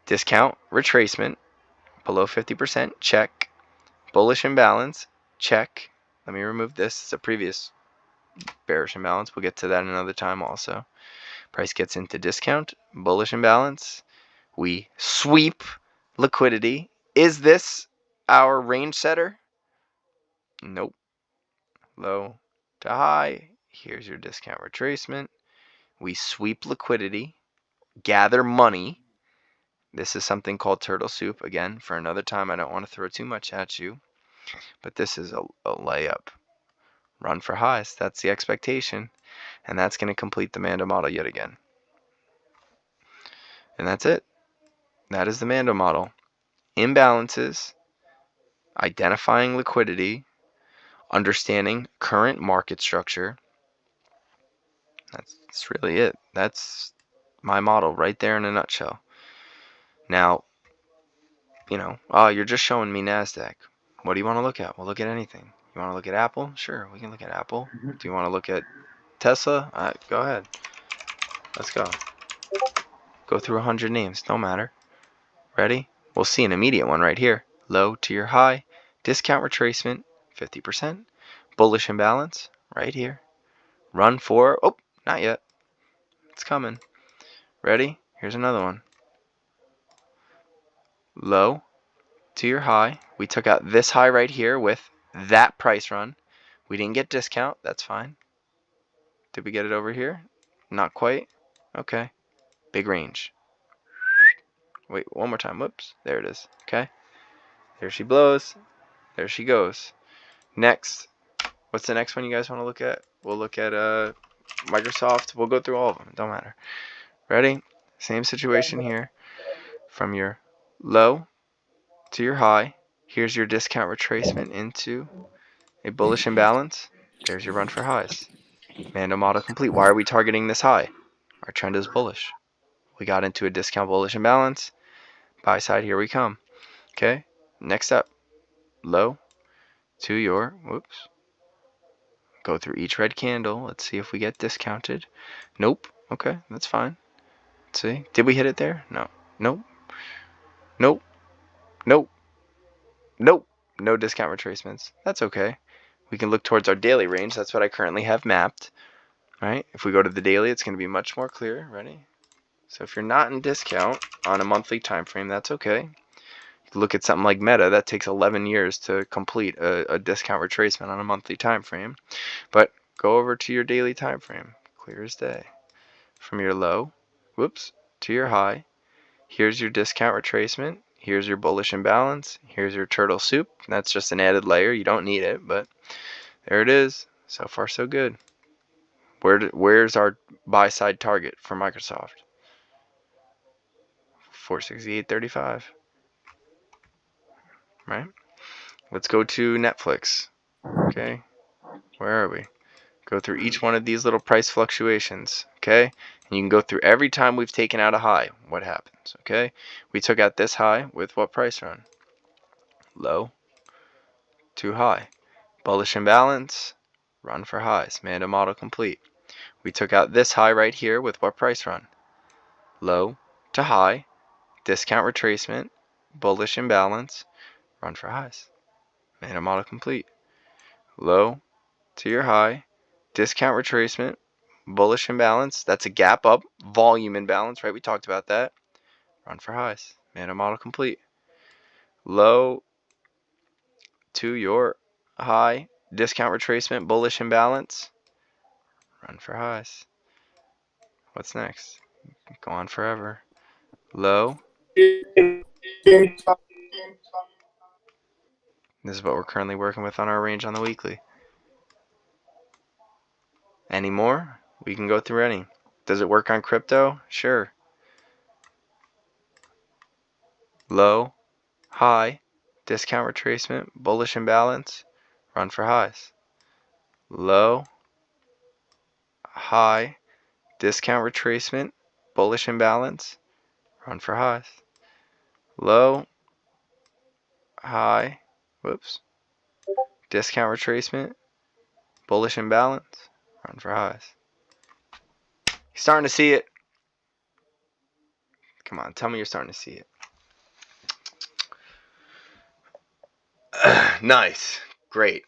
Discount retracement, below 50%, check. Bullish imbalance, check. Let me remove this. It's a previous bearish imbalance. We'll get to that another time also. Price gets into discount, bullish imbalance. We sweep liquidity. Is this our range setter? Nope. Low to high. Here's your discount retracement. We sweep liquidity, gather money. This is something called turtle soup. Again, for another time, I don't want to throw too much at you, but this is a layup. Run for highs. That's the expectation, and that's going to complete the Mando model yet again. And that's it. That is the Mando model. Imbalances, identifying liquidity, understanding current market structure. That's really it. That's my model right there in a nutshell. Now, oh, you're just showing me NASDAQ. What do you want to look at? We'll look at anything. You want to look at Apple? Sure, we can look at Apple. Do you want to look at Tesla? Go ahead. Let's go. Go through 100 names. Don't matter. Ready? We'll see an immediate one right here. Low to your high. Discount retracement, 50%. Bullish imbalance, right here. Run for, oh, not yet. It's coming. Ready? Here's another one. Low to your high. We took out this high right here with that price run. We didn't get discount. That's fine. Did we get it over here? Not quite. Okay. Big range. Wait, one more time. Whoops. There it is. Okay. There she blows. There she goes. Next. What's the next one you guys want to look at? We'll look at Microsoft. We'll go through all of them. Don't matter. Ready? Same situation here. From your low to your high. Here's your discount retracement into a bullish imbalance. There's your run for highs. Mando model complete. Why are we targeting this high? Our trend is bullish. We got into a discount bullish imbalance. Buy side, here we come. Okay, next up. Low to your, whoops. Go through each red candle. Let's see if we get discounted. Nope. Okay, that's fine. Let's see. Did we hit it there? No. Nope. Nope. Nope. Nope. No discount retracements. That's okay. We can look towards our daily range. That's what I currently have mapped. Right? If we go to the daily, it's going to be much more clear. Ready? So if you're not in discount on a monthly time frame, that's okay. You can look at something like Meta. That takes 11 years to complete a discount retracement on a monthly time frame. But go over to your daily time frame. Clear as day. From your low, whoops, to your high. Here's your discount retracement. Here's your bullish imbalance. Here's your turtle soup. That's just an added layer. You don't need it, but there it is. So far, so good. Where's our buy side target for Microsoft? 468.35. Right? Let's go to Netflix. Okay. Where are we? Go through each one of these little price fluctuations. Okay. And you can go through every time we've taken out a high. What happens? Okay. We took out this high with what price run? Low to high. Bullish imbalance. Run for highs. Mando model complete. We took out this high right here with what price run? Low to high. Discount retracement. Bullish imbalance. Run for highs. Mando model complete. Low to your high. Discount retracement. Bullish imbalance. That's a gap up. Volume imbalance, right? We talked about that. Run for highs. Mando model complete. Low to your high. Discount retracement. Bullish imbalance. Run for highs. What's next? Go on forever. Low. This is what we're currently working with on our range on the weekly. Any more? We can go through any. Does it work on crypto? Sure. Low, high, discount retracement, bullish imbalance, run for highs. Low, high, discount retracement, bullish imbalance, run for highs. Low, high, whoops, discount retracement, bullish imbalance, run for highs. You're starting to see it. Come on, tell me you're starting to see it. Nice. Great.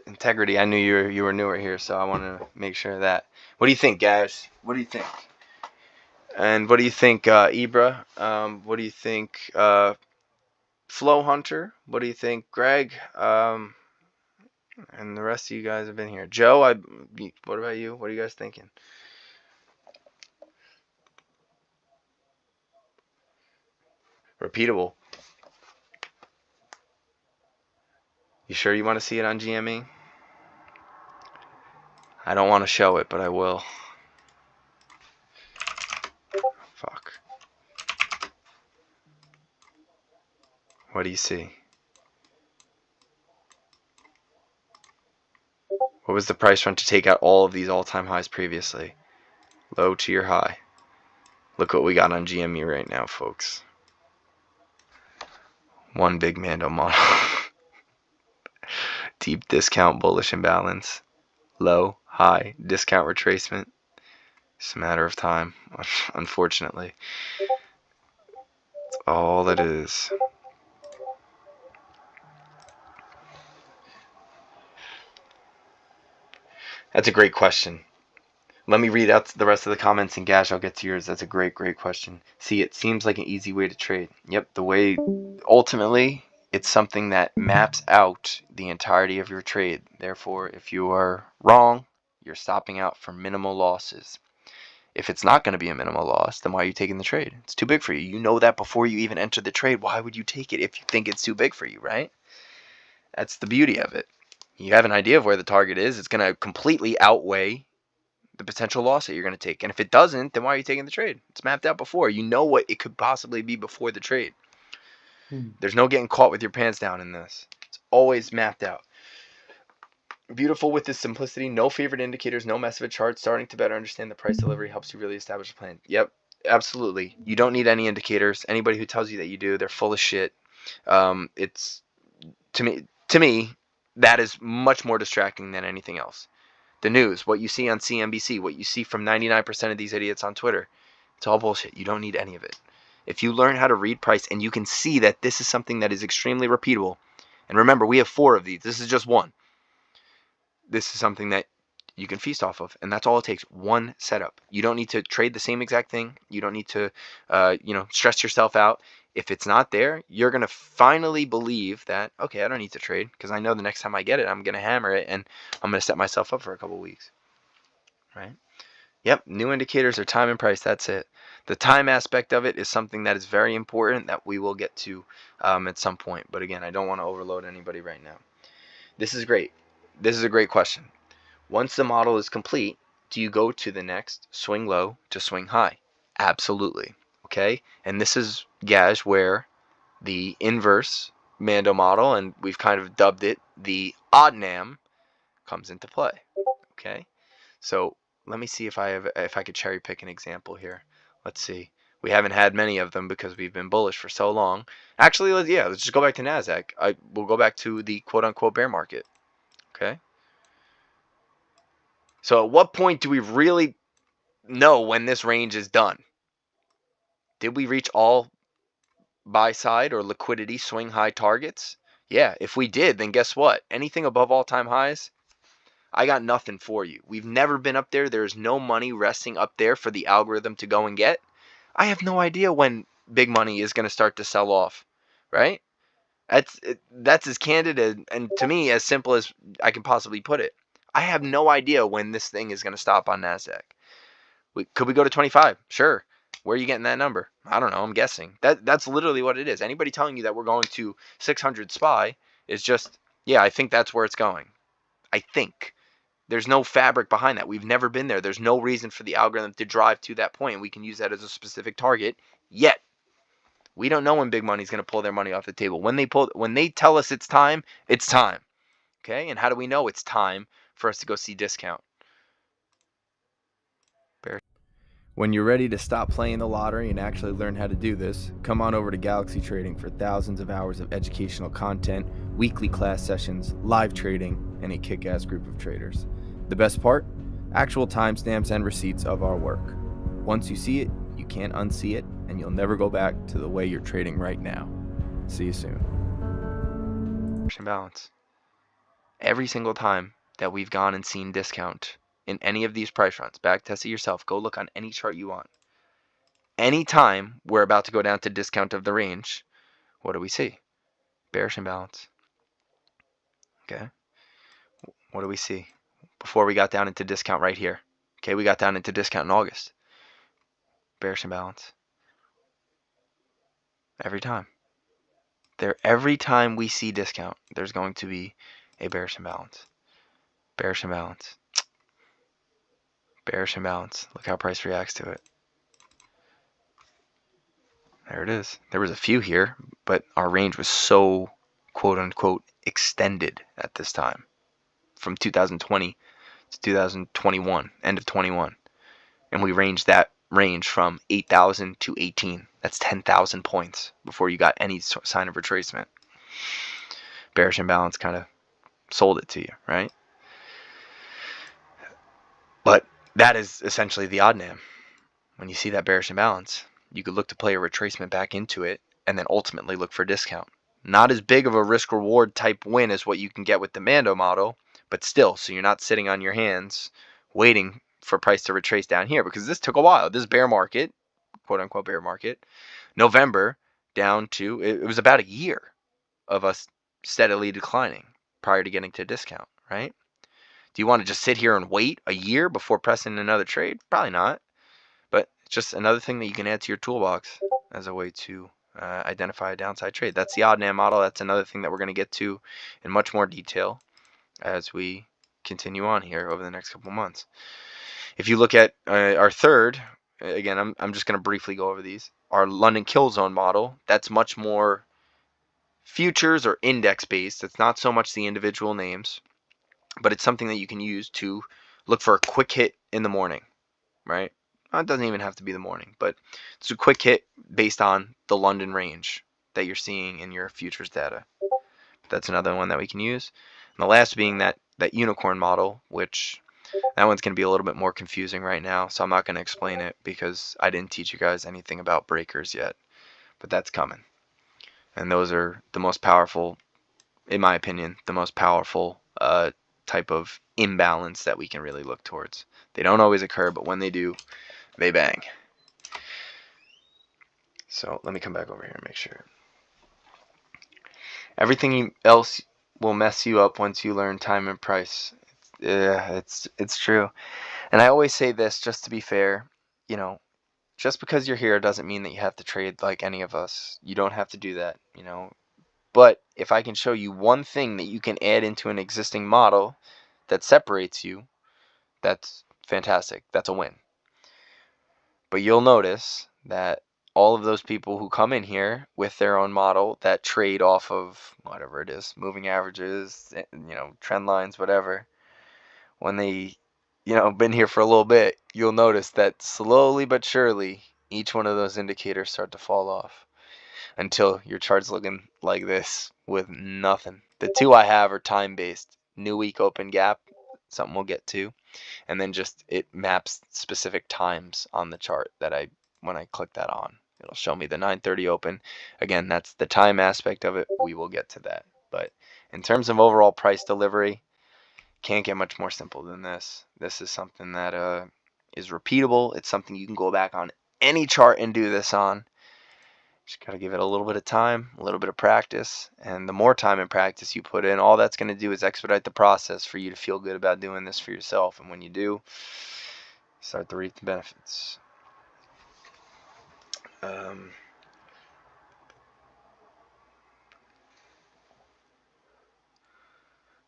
Integrity. I knew you were newer here, so I wanted to make sure of that. What do you think, guys? What do you think? And what do you think, Ibra? What do you think, Flow Hunter? What do you think, Greg? And the rest of you guys have been here. Joe, what about you? What are you guys thinking? Repeatable. You sure you want to see it on GME? I don't want to show it, but I will. Fuck. What do you see? What was the price run to take out all of these all-time highs previously? Low to your high. Look what we got on GME right now, folks. One big Mando model. Deep discount, bullish imbalance. Low, high, discount retracement. It's a matter of time, unfortunately. That's all it is. That's a great question. Let me read out the rest of the comments, and Gash, I'll get to yours. That's a great question. See, it seems like an easy way to trade. Yep, the way, ultimately, it's something that maps out the entirety of your trade. Therefore, if you are wrong, you're stopping out for minimal losses. If it's not going to be a minimal loss, then why are you taking the trade? It's too big for you. You know that before you even enter the trade. Why would you take it if you think it's too big for you, right? That's the beauty of it. You have an idea of where the target is. It's going to completely outweigh the potential loss that you're going to take. And if it doesn't, then why are you taking the trade? It's mapped out before. You know what it could possibly be before the trade. There's no getting caught with your pants down in this. It's always mapped out. Beautiful with this simplicity. No favorite indicators, no mess of a chart. Starting to better understand the price delivery helps you really establish a plan. Yep, absolutely. You don't need any indicators. Anybody who tells you that you do, they're full of shit. It's to me, that is much more distracting than anything else. The news, what you see on CNBC, what you see from 99% of these idiots on Twitter, it's all bullshit. You don't need any of it. If you learn how to read price and you can see that this is something that is extremely repeatable, and remember, we have 4 of these. This is just one. This is something that you can feast off of, and that's all it takes. One setup. You don't need to trade the same exact thing. You don't need to, stress yourself out. If it's not there, you're going to finally believe that, okay, I don't need to trade because I know the next time I get it, I'm going to hammer it and I'm going to set myself up for a couple weeks. Right? Yep, new indicators are time and price. That's it. The time aspect of it is something that is very important that we will get to at some point. But again, I don't want to overload anybody right now. This is great. This is a great question. Once the model is complete, do you go to the next swing low to swing high? Absolutely. Okay, and this is, Gaj, where the inverse Mando model, and we've kind of dubbed it the OddNAM, comes into play. Okay, so let me see if I could cherry pick an example here. Let's see. We haven't had many of them because we've been bullish for so long. Actually, let's just go back to Nasdaq. We'll go back to the quote-unquote bear market. Okay. So at what point do we really know when this range is done? Did we reach all buy side or liquidity swing high targets? Yeah, if we did, then guess what? Anything above all-time highs, I got nothing for you. We've never been up there. There's no money resting up there for the algorithm to go and get. I have no idea when big money is going to start to sell off, right? That's as candid and to me as simple as I can possibly put it. I have no idea when this thing is going to stop on Nasdaq. Could we go to 25? Sure. Where are you getting that number? I don't know. I'm guessing. That's literally what it is. Anybody telling you that we're going to 600 SPY is just, yeah, I think that's where it's going. I think. There's no fabric behind that. We've never been there. There's no reason for the algorithm to drive to that point. We can use that as a specific target. Yet, we don't know when big money is going to pull their money off the table. When they tell us it's time, it's time. Okay? And how do we know it's time for us to go see discount? When you're ready to stop playing the lottery and actually learn how to do this, come on over to Galaxy Trading for thousands of hours of educational content, weekly class sessions, live trading, and a kick-ass group of traders. The best part? Actual timestamps and receipts of our work. Once you see it, you can't unsee it, and you'll never go back to the way you're trading right now. See you soon. bearish imbalance. Every single time that we've gone and seen discount in any of these price runs, back test it yourself, go look on any chart you want. Anytime we're about to go down to discount of the range, what do we see? Bearish imbalance. Okay. What do we see? Before we got down into discount right here. Okay, we got down into discount in August. Bearish imbalance. Every time. Every time we see discount, there's going to be a bearish imbalance. Bearish imbalance. Bearish imbalance. Look how price reacts to it. There it is. There was a few here, but our range was so quote unquote extended at this time. From 2020 to 2021, end of 21. And we ranged that range from 8,000 to 18. That's 10,000 points before you got any sign of retracement. Bearish imbalance kind of sold it to you, right? But that is essentially the odd nam. When you see that bearish imbalance, you could look to play a retracement back into it and then ultimately look for discount. Not as big of a risk reward type win as what you can get with the Mando model, but still, so you're not sitting on your hands waiting for price to retrace down here, because this took a while. This bear market, quote unquote bear market, November down to, it was about a year of us steadily declining prior to getting to discount, right? Do you want to just sit here and wait a year before pressing another trade? Probably not. But it's just another thing that you can add to your toolbox as a way to identify a downside trade. That's the odd nam model. That's another thing that we're going to get to in much more detail as we continue on here over the next couple months. If you look at our third, again, I'm just going to briefly go over these. Our London Kill Zone model, that's much more futures or index based. It's not so much the individual names, but it's something that you can use to look for a quick hit in the morning, right? It doesn't even have to be the morning, but it's a quick hit based on the London range that you're seeing in your futures data. That's another one that we can use. And the last being that unicorn model, which that one's going to be a little bit more confusing right now, so I'm not going to explain it because I didn't teach you guys anything about breakers yet, but that's coming. And those are the most powerful, in my opinion, the most powerful type of imbalance that we can really look towards. They don't always occur, but when they do, they bang. So let me come back over here and make sure. Everything else will mess you up once you learn time and price. It's true. And I always say this, just to be fair, you know, just because you're here doesn't mean that you have to trade like any of us. You don't have to do that, you know. But if I can show you one thing that you can add into an existing model that separates you, that's fantastic. That's a win. But you'll notice that all of those people who come in here with their own model that trade off of whatever it is, moving averages, you know, trend lines, whatever, when they, you know, been here for a little bit, you'll notice that slowly but surely each one of those indicators start to fall off until your chart's looking like this with nothing. The two I have are time-based. New week open gap, something we'll get to, and then just it maps specific times on the chart that when I click that on, it'll show me the 9:30 open. Again, that's the time aspect of it. We will get to that. But in terms of overall price delivery, can't get much more simple than this. This is something that is repeatable. It's something you can go back on any chart and do this on. Just got to give it a little bit of time, a little bit of practice, and the more time and practice you put in, all that's going to do is expedite the process for you to feel good about doing this for yourself. And when you do, start to reap the benefits.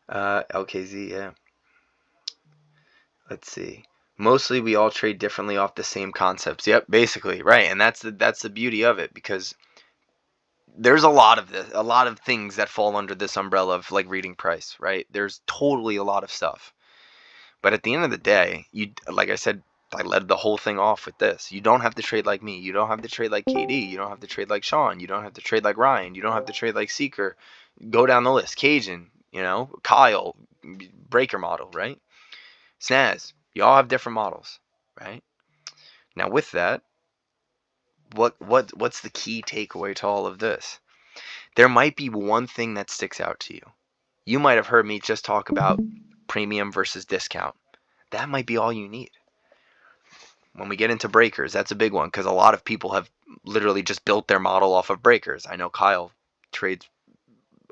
LKZ, yeah. Let's see. Mostly we all trade differently off the same concepts. Yep, basically, right. And that's the beauty of it, because there's a lot of things that fall under this umbrella of like reading price, right? There's totally a lot of stuff. But at the end of the day, like I said, I led the whole thing off with this. You don't have to trade like me. You don't have to trade like KD. You don't have to trade like Sean. You don't have to trade like Ryan. You don't have to trade like Seeker. Go down the list. Cajun, you know, Kyle, breaker model, right? Snaz. You all have different models, right? Now with that, what's the key takeaway to all of this? there might be one thing that sticks out to you. You might have heard me just talk about premium versus discount. That might be all you need. When we get into breakers, that's a big one because a lot of people have literally just built their model off of breakers. I know Kyle trades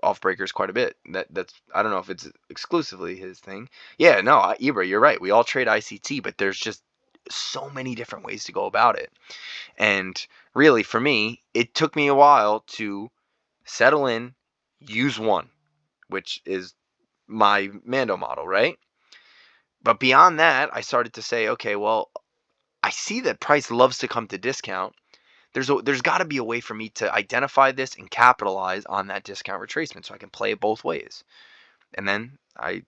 off breakers quite a bit. That's I don't know if it's exclusively his thing. Yeah, no, Ibra, you're right. We all trade ICT, but there's just so many different ways to go about it. And really, for me, it took me a while to settle in, use one, which is my Mando model, right? But beyond that, I started to say, okay, well, I see that price loves to come to discount. There's got to be a way for me to identify this and capitalize on that discount retracement so I can play it both ways. And then I,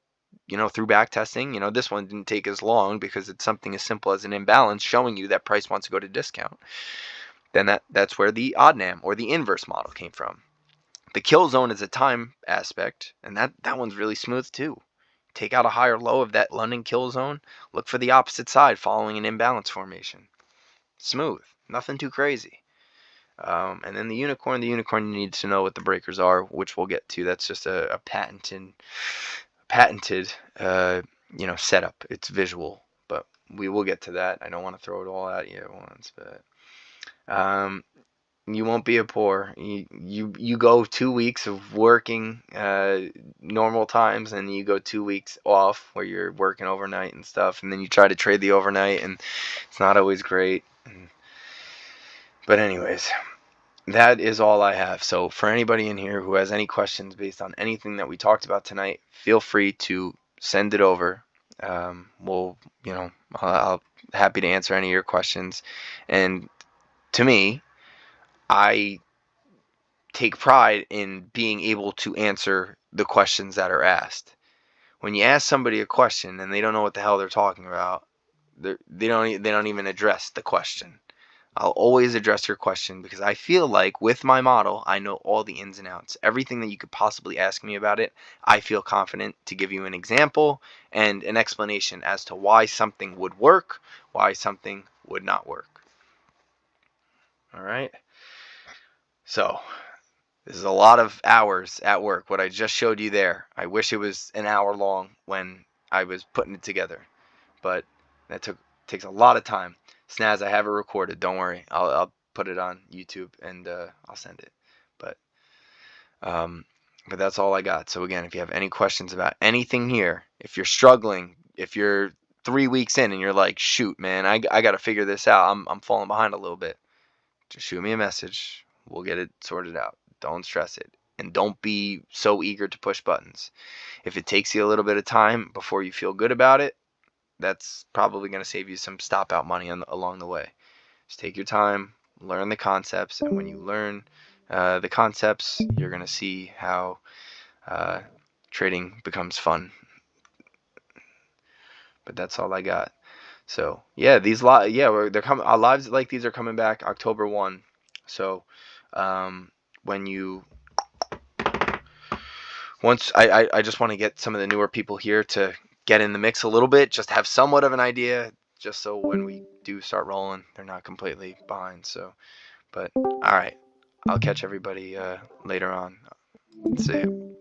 through back testing, this one didn't take as long because it's something as simple as an imbalance showing you that price wants to go to discount. Then that's where the OddNAM or the inverse model came from. The kill zone is a time aspect, and that one's really smooth too. Take out a higher low of that London kill zone, look for the opposite side following an imbalance formation. Smooth, nothing too crazy. And then the unicorn you need to know what the breakers are, which we'll get to. That's just a patented setup. It's visual, but we will get to that. I don't want to throw it all at you at once, but you won't be a poor. You go 2 weeks of working normal times, and you go 2 weeks off where you're working overnight and stuff, and then you try to trade the overnight, and it's not always great. But anyways, that is all I have. So for anybody in here who has any questions based on anything that we talked about tonight, feel free to send it over. I'll happy to answer any of your questions. And to me, I take pride in being able to answer the questions that are asked. When you ask somebody a question and they don't know what the hell they're talking about, they don't even address the question. I'll always address your question because I feel like with my model, I know all the ins and outs. Everything that you could possibly ask me about it, I feel confident to give you an example and an explanation as to why something would work, why something would not work. All right. So this is a lot of hours at work, what I just showed you there. I wish it was an hour long when I was putting it together, but that takes a lot of time. Snaz, I have it recorded. Don't worry. I'll put it on YouTube and I'll send it. But that's all I got. So again, if you have any questions about anything here, if you're struggling, if you're 3 weeks in and you're like, shoot, man, I got to figure this out. I'm falling behind a little bit. Just shoot me a message. We'll get it sorted out. Don't stress it. And don't be so eager to push buttons. If it takes you a little bit of time before you feel good about it, that's probably going to save you some stop out money along the way. Just take your time, learn the concepts, and when you learn the concepts, you're going to see how trading becomes fun. But that's all I got. So yeah, they're coming. Our lives like these are coming back October 1. So I just want to get some of the newer people here to get in the mix a little bit, just have somewhat of an idea, just so when we do start rolling, they're not completely behind. So, but all right, I'll catch everybody later on. See you.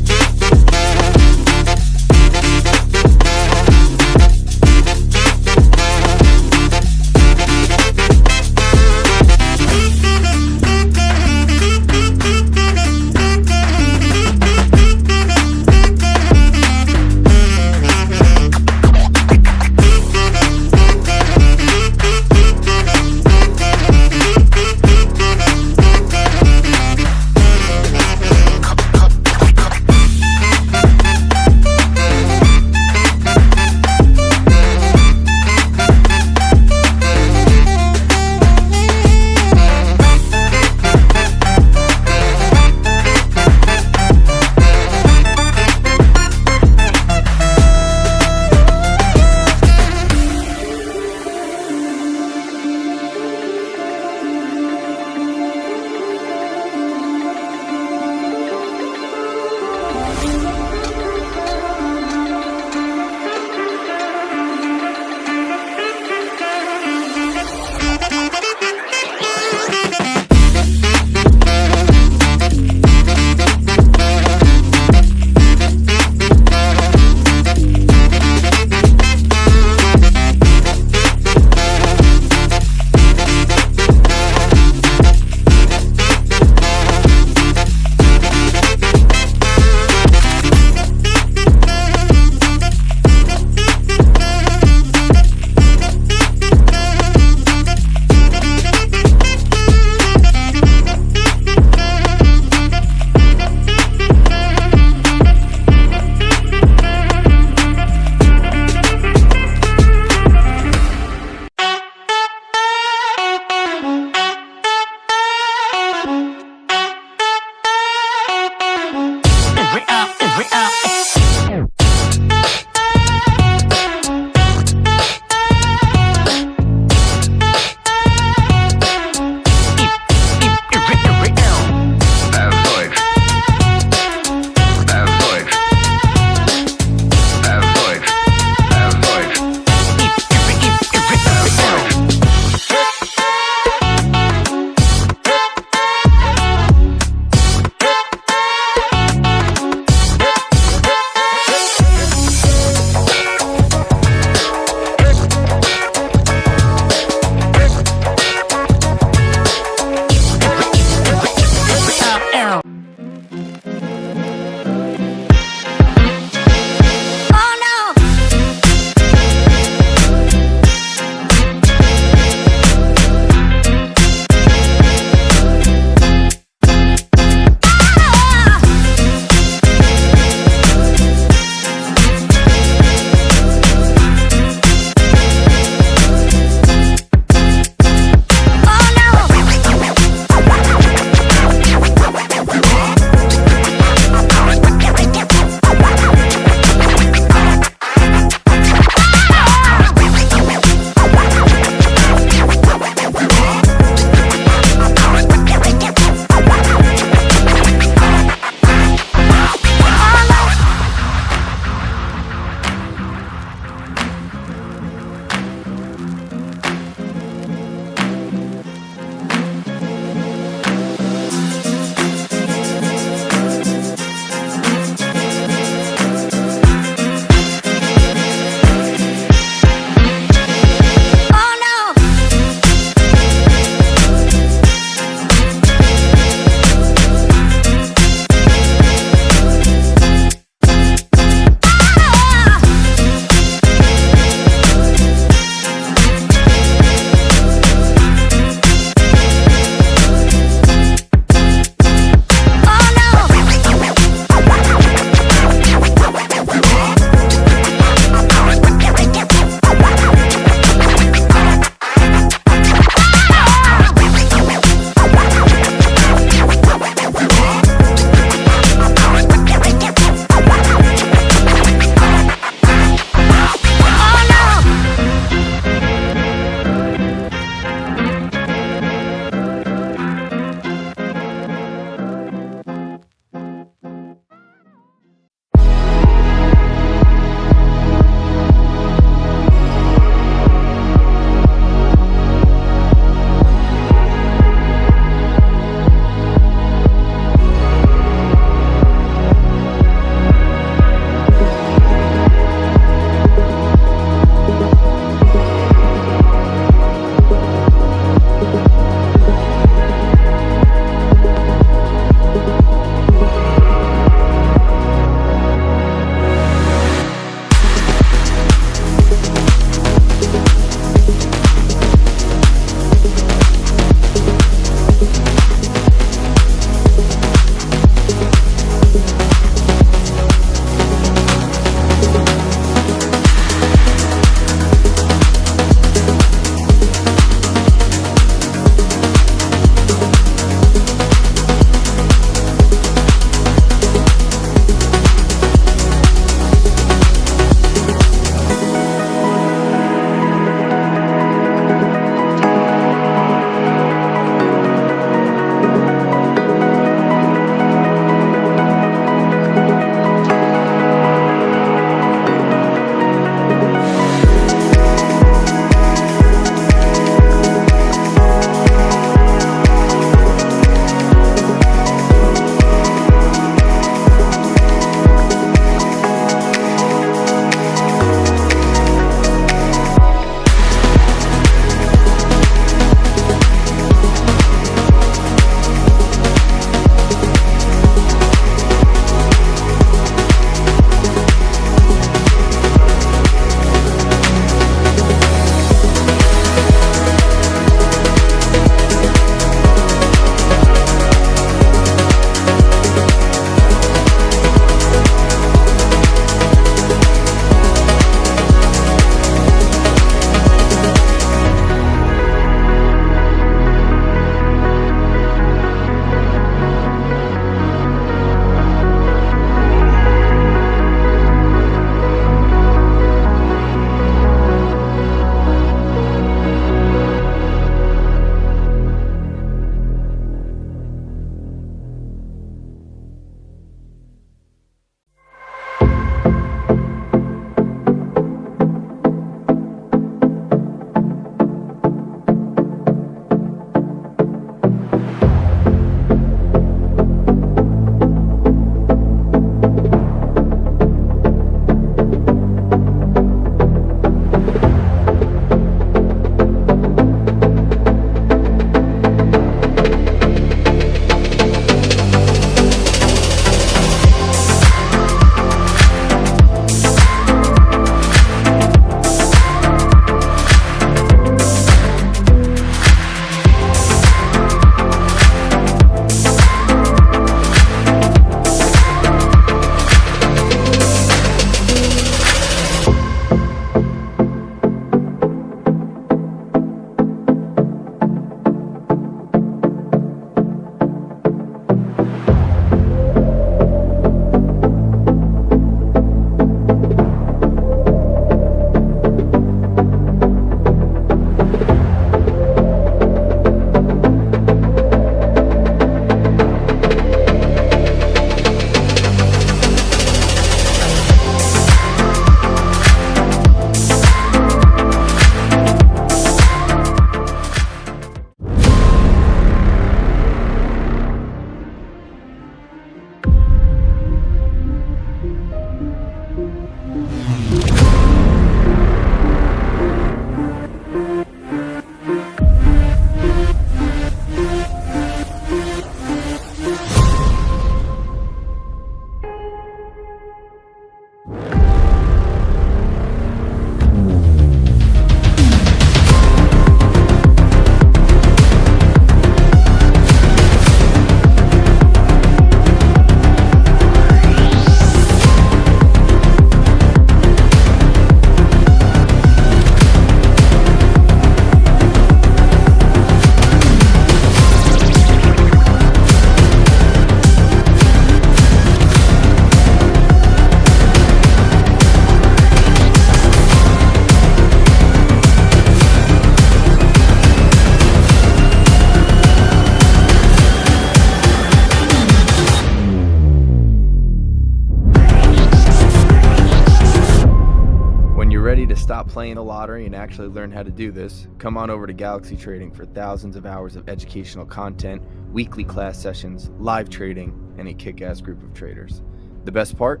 stop playing the lottery and actually learn how to do this, come on over to Galaxy Trading for thousands of hours of educational content, weekly class sessions, live trading, and a kick-ass group of traders. The best part?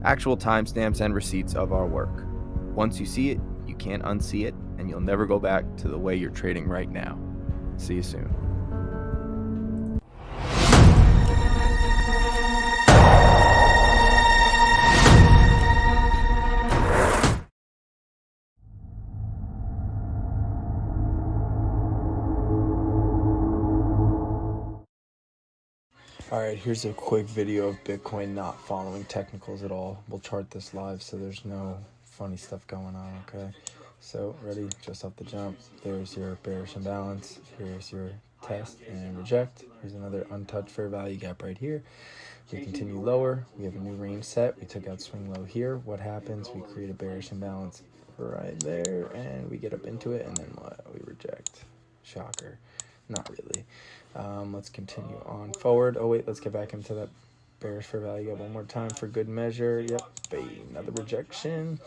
Actual timestamps and receipts of our work. Once you see it, you can't unsee it, and you'll never go back to the way you're trading right now. See you soon. Alright, here's a quick video of Bitcoin not following technicals at all. We'll chart this live so there's no funny stuff going on, okay? So, ready, just off the jump, there's your bearish imbalance, here's your test and reject, here's another untouched fair value gap right here. We continue lower, we have a new range set, we took out swing low here. What happens? We create a bearish imbalance right there, and we get up into it, and then what? We reject. Shocker. Not really. Let's continue on forward. Oh wait, let's get back into that bearish fair value gap one more time for good measure. Yep, another rejection.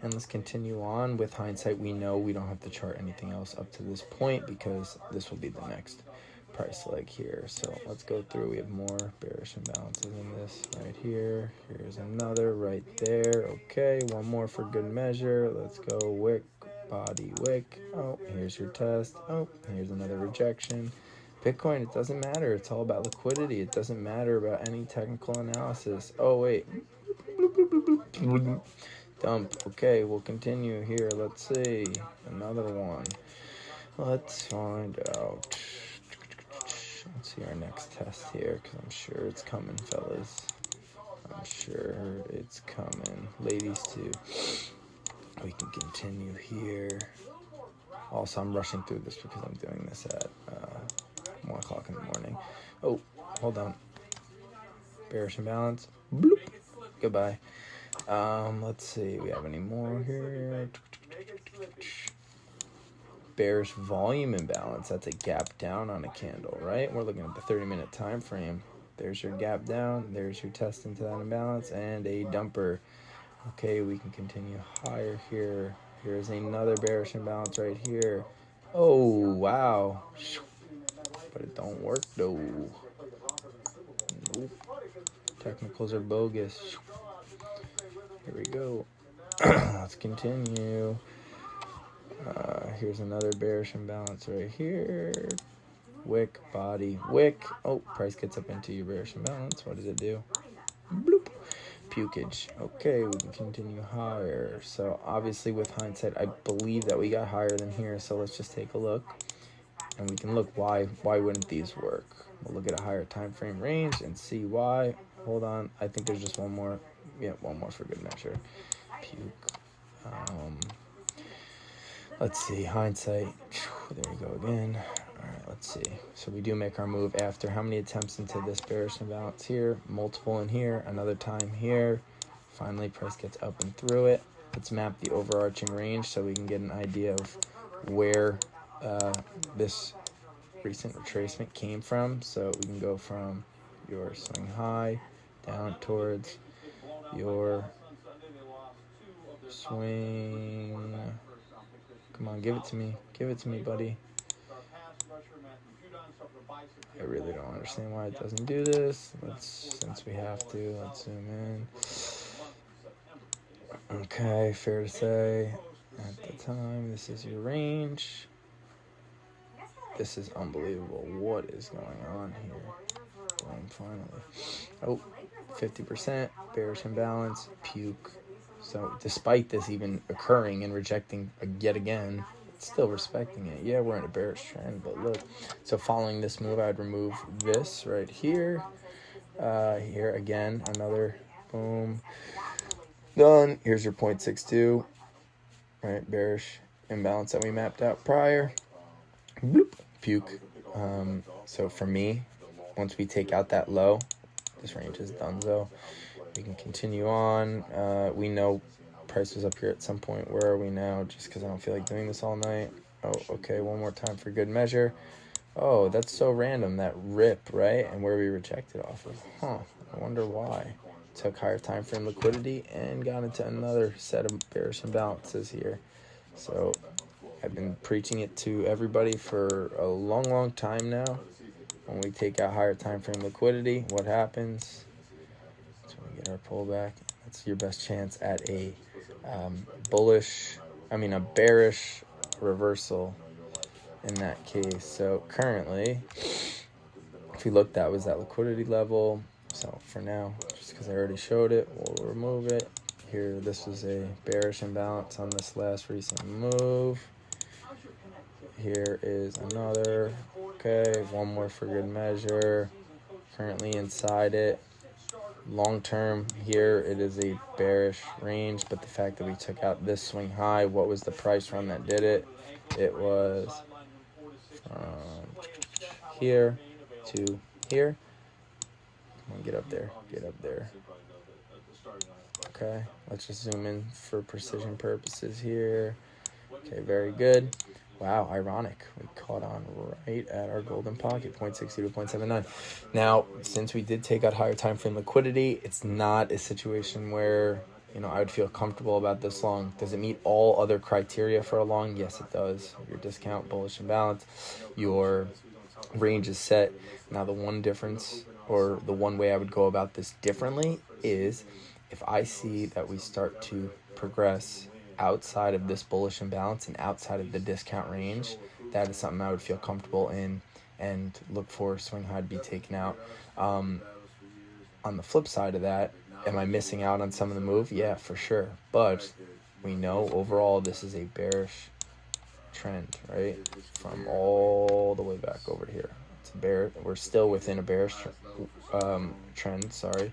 And let's continue on. With hindsight, we know we don't have to chart anything else up to this point because this will be the next price leg here. So let's go through. We have more bearish imbalances in this right here. Here's another right there. Okay, one more for good measure. Let's go wick, body, wick. Oh, here's your test. Oh, here's another rejection. Bitcoin, it doesn't matter. It's all about liquidity. It doesn't matter about any technical analysis. Oh, wait. Dump. Okay, we'll continue here. Let's see. Another one. Let's find out. Let's see our next test here, because I'm sure it's coming, fellas. I'm sure it's coming. Ladies, too. We can continue here. Also, I'm rushing through this because I'm doing this at 1 o'clock in the morning. Oh, hold on. Bearish imbalance. Bloop. Goodbye. Let's see. We have any more here? Bearish volume imbalance. That's a gap down on a candle, right? We're looking at the 30-minute time frame. There's your gap down. There's your test into that imbalance and a dumper. Okay, we can continue higher here. Here's another bearish imbalance right here. Oh, wow. But it don't work, though. Nope. Technicals are bogus. Here we go. Let's continue. Here's another bearish imbalance right here. Wick, body, wick. Oh, price gets up into your bearish imbalance. What does it do? Bloop. Pukage. Okay, we can continue higher. So obviously with hindsight, I believe that we got higher than here. So let's just take a look. And we can look why wouldn't these work? We'll look at a higher time frame range and see why. Hold on. I think there's just one more. Yeah, one more for good measure. Puke. Let's see. Hindsight. There we go again. All right, let's see. So we do make our move after how many attempts into this bearish imbalance here? Multiple in here. Another time here. Finally, price gets up and through it. Let's map the overarching range so we can get an idea of where this recent retracement came from. So we can go from your swing high down towards your swing. Come on, give it to me. Give it to me, buddy. I really don't understand why it doesn't do this. Since we have to, let's zoom in. Okay, fair to say, at the time, this is your range. This is unbelievable. What is going on here? Boom, finally. Oh, 50%, bearish imbalance, puke. So despite this even occurring and rejecting yet again, it's still respecting it. Yeah, we're in a bearish trend, but look. So following this move, I'd remove this right here. Here again, another boom. Done. Here's your 0.62. All right, bearish imbalance that we mapped out prior. Bloop. Puke. So for me, once we take out that low, this range is done. So we can continue on. We know price was up here at some point. Where are we now? Just because I don't feel like doing this all night. Oh, okay. One more time for good measure. Oh, that's so random. That rip, right? And where we rejected off of. Huh. I wonder why. took higher time frame liquidity and got into another set of bearish imbalances here. So I've been preaching it to everybody for a long time now. When we take out higher time frame liquidity, what happens? So we get our pullback. That's your best chance at a bearish reversal in that case. So currently, if we look, that was that liquidity level. So for now, just because I already showed it, we'll remove it. Here, this was a bearish imbalance on this last recent move. Here is another. Okay, one more for good measure. Currently inside it. Long term here, it is a bearish range, but the fact that we took out this swing high, what was the price run that did it? It was from here to here. Come on, get up there, get up there. Okay, let's just zoom in for precision purposes here. Okay, very good. Wow, ironic. We caught on right at our golden pocket, 0.60 to 0.79. Now, since we did take out higher time frame liquidity, it's not a situation where, I would feel comfortable about this long. Does it meet all other criteria for a long? Yes, it does. Your discount, bullish imbalance, your range is set. Now, the one difference, or the one way I would go about this differently, is if I see that we start to progress outside of this bullish imbalance and outside of the discount range, that is something I would feel comfortable in and look for swing high to be taken out. On the flip side of that, am I missing out on some of the move? Yeah, for sure. But we know overall this is a bearish trend, right? From all the way back over here. It's a bear. We're still within a bearish trend, sorry.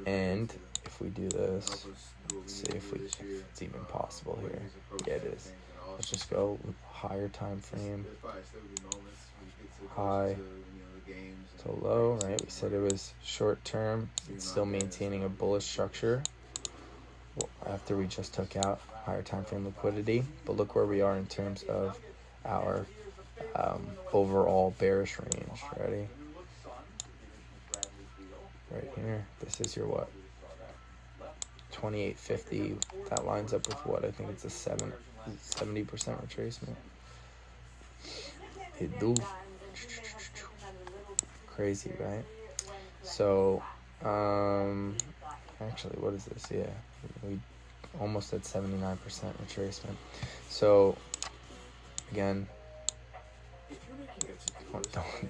And if we do this, let's see if it's even possible here. Yeah, it is. Let's just go higher time frame, high to low, right? We said it was short term. It's still maintaining a bullish structure after we just took out higher time frame liquidity. But look where we are in terms of our overall bearish range. Ready? Right here. This is your what? 2850. That lines up with what? I think it's a 70% retracement. It do. Crazy, right? So, actually, what is this? Yeah, we almost at 79% retracement. So, again,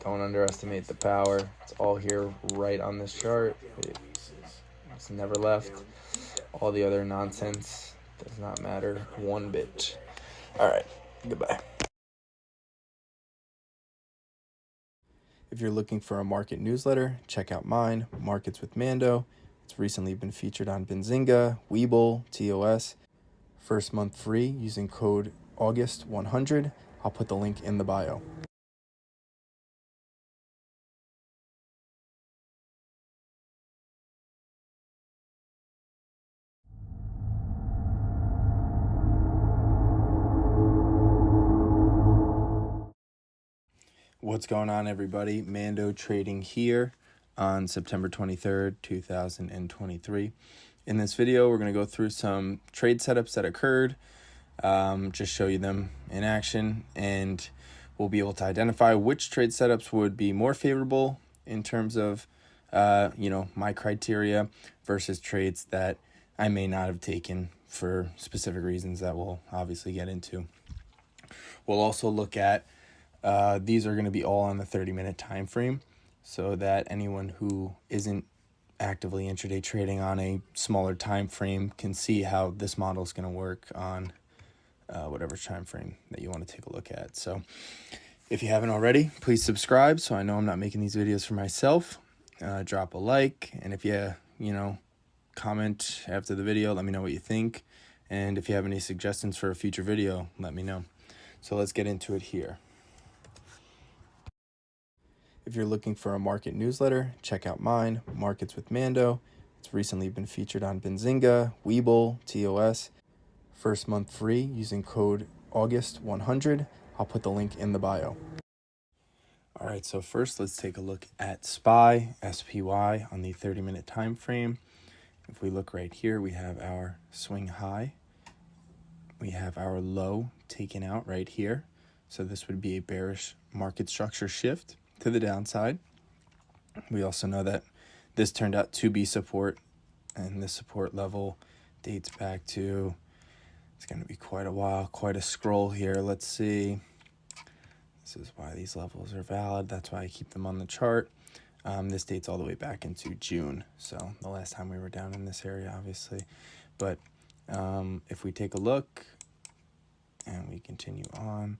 don't underestimate the power. It's all here right on this chart. It's never left. All the other nonsense does not matter one bit. All right, goodbye. If you're looking for a market newsletter, check out mine, Markets with Mando. It's recently been featured on Benzinga, Webull, TOS. First month free using code August100. I'll put the link in the bio. What's going on, everybody? Mando Trading here on September 23rd, 2023. In this video, we're going to go through some trade setups that occurred, just show you them in action, and we'll be able to identify which trade setups would be more favorable in terms of, my criteria versus trades that I may not have taken for specific reasons that we'll obviously get into. We'll also look at these are going to be all on the 30-minute time frame, so that anyone who isn't actively intraday trading on a smaller time frame can see how this model is going to work on whatever time frame that you want to take a look at. So if you haven't already, please subscribe so I know I'm not making these videos for myself. Drop a like, and if you comment after the video, let me know what you think. And if you have any suggestions for a future video, let me know. So let's get into it here. If you're looking for a market newsletter, check out mine, Markets with Mando. It's recently been featured on Benzinga, Webull, TOS. First month free using code August100. I'll put the link in the bio. All right, so first let's take a look at SPY on the 30-minute time frame. if we look right here, we have our swing high. We have our low taken out right here. So this would be a bearish market structure shift to the downside. We also know that this turned out to be support, and this support level dates back to, it's going to be quite a while, quite a scroll here. Let's see. This is why these levels are valid. That's why I keep them on the chart. This dates all the way back into June. So the last time we were down in this area, obviously. But if we take a look and we continue on,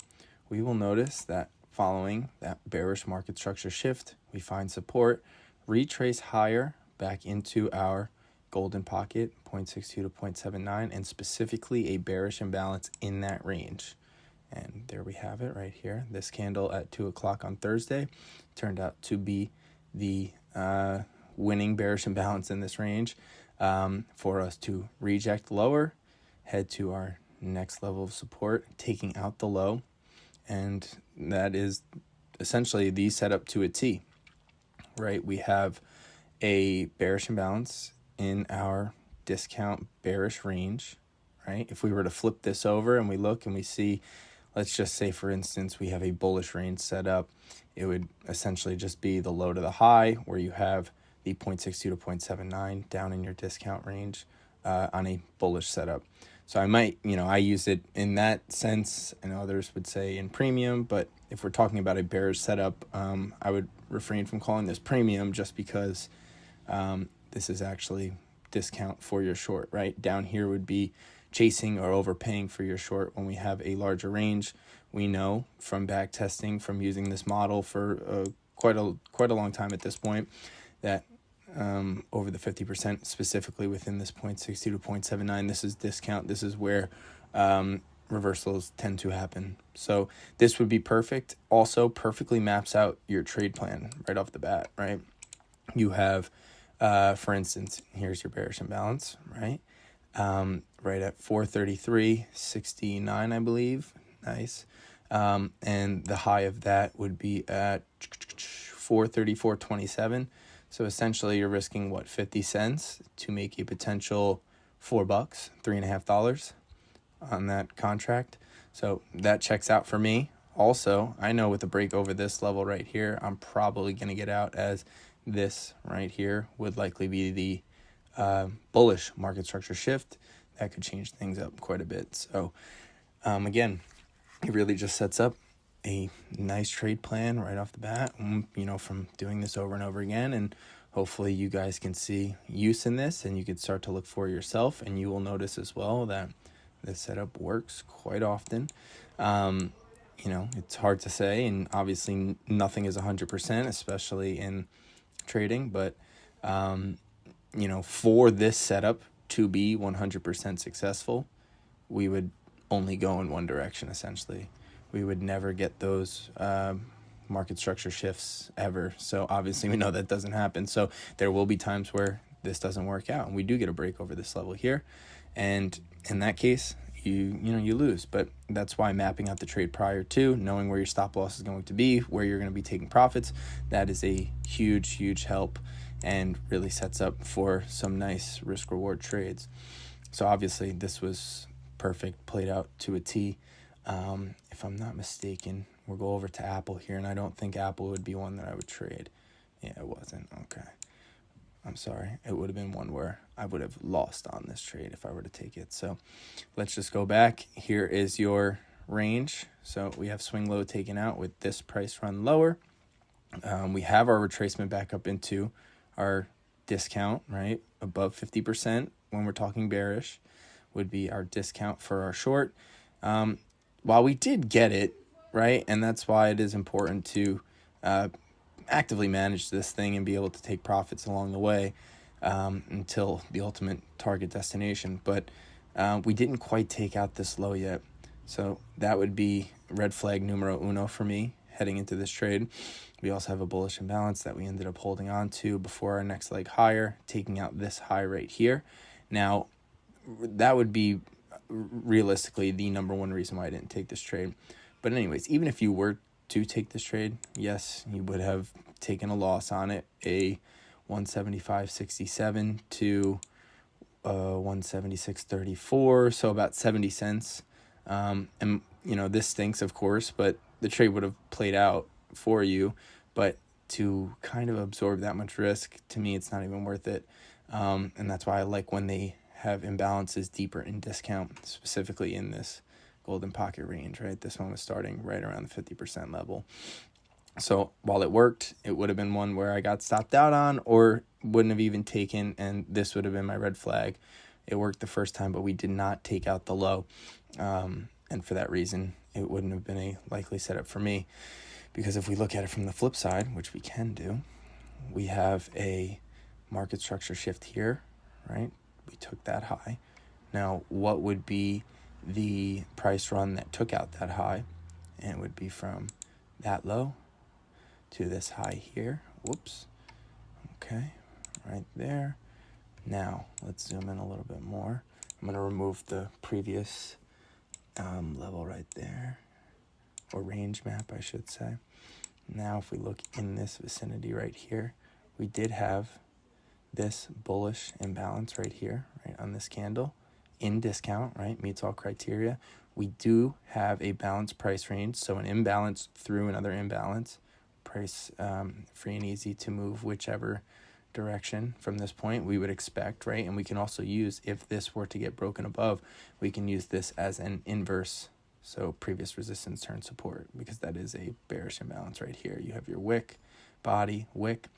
we will notice that following that bearish market structure shift, we find support, retrace higher back into our golden pocket, 0.62 to 0.79, and specifically a bearish imbalance in that range. And there we have it right here. This candle at 2 o'clock on Thursday turned out to be the winning bearish imbalance in this range for us to reject lower, head to our next level of support, taking out the low. And that is essentially the setup to a T, right? We have a bearish imbalance in our discount bearish range, right? If we were to flip this over and we look and we see, let's just say, for instance, we have a bullish range set up, it would essentially just be the low to the high where you have the 0.62 to 0.79 down in your discount range on a bullish setup. So I might, I use it in that sense, and others would say in premium, but if we're talking about a bearish setup, I would refrain from calling this premium just because this is actually discount for your short, right? Down here would be chasing or overpaying for your short. When we have a larger range, we know from back testing, from using this model for quite a long time at this point, that over the 50%, specifically within this 0.62 to 0.79, this is discount. This is where reversals tend to happen. So this would be perfect. Also perfectly maps out your trade plan right off the bat, right? You have, for instance, here's your bearish imbalance, right? Right at 433.69, I believe. Nice. And the high of that would be at 434.27. So essentially you're risking what, 50 cents to make a potential $4, $3.50 on that contract. So that checks out for me. Also, I know with a break over this level right here, I'm probably going to get out, as this right here would likely be the bullish market structure shift. That could change things up quite a bit. So again, it really just sets up a nice trade plan right off the bat, from doing this over and over again. And hopefully you guys can see use in this and you can start to look for yourself, and you will notice as well that this setup works quite often. It's hard to say, and obviously nothing is 100%, especially in trading, but for this setup to be 100% successful, we would only go in one direction, essentially. We would never get those market structure shifts ever. So obviously we know that doesn't happen. So there will be times where this doesn't work out and we do get a break over this level here. And in that case, you lose. But that's why mapping out the trade prior to, knowing where your stop loss is going to be, where you're going to be taking profits, that is a huge, huge help and really sets up for some nice risk reward trades. So obviously this was perfect, played out to a T. If I'm not mistaken, we'll go over to Apple here, and I don't think Apple would be one that I would trade. Yeah, it wasn't. Okay. I'm sorry. It would have been one where I would have lost on this trade if I were to take it. So let's just go back. Here is your range. So we have swing low taken out with this price run lower. We have our retracement back up into our discount, right? Above 50% when we're talking bearish would be our discount for our short. While we did get it, right, and that's why it is important to actively manage this thing and be able to take profits along the way until the ultimate target destination. But we didn't quite take out this low yet. So that would be red flag numero uno for me heading into this trade. We also have a bullish imbalance that we ended up holding on to before our next leg higher, taking out this high right here. Now, that would be realistically the number one reason why I didn't take this trade. But anyways, even if you were to take this trade, yes, you would have taken a loss on it, a 175.67 to 176.34, so about 70 cents. And this stinks, of course, but the trade would have played out for you. But to kind of absorb that much risk, to me, it's not even worth it. And that's why I like when they have imbalances deeper in discount, specifically in this golden pocket range, right? This one was starting right around the 50% level. So while it worked, it would have been one where I got stopped out on or wouldn't have even taken, and this would have been my red flag. It worked the first time, but we did not take out the low. And for that reason, it wouldn't have been a likely setup for me. Because if we look at it from the flip side, which we can do, we have a market structure shift here, right? We took that high. Now, what would be the price run that took out that high? And it would be from that low to this high here. Whoops. Okay, right there. Now, let's zoom in a little bit more. I'm going to remove the previous level right there, or range map, I should say. Now, if we look in this vicinity right here, we did have this bullish imbalance right here, right on this candle, in discount, right, meets all criteria. We do have a balanced price range, so an imbalance through another imbalance, price free and easy to move whichever direction from this point we would expect, right? And we can also use, if this were to get broken above, we can use this as an inverse, so previous resistance turn support, because that is a bearish imbalance right here. You have your wick, body, wick,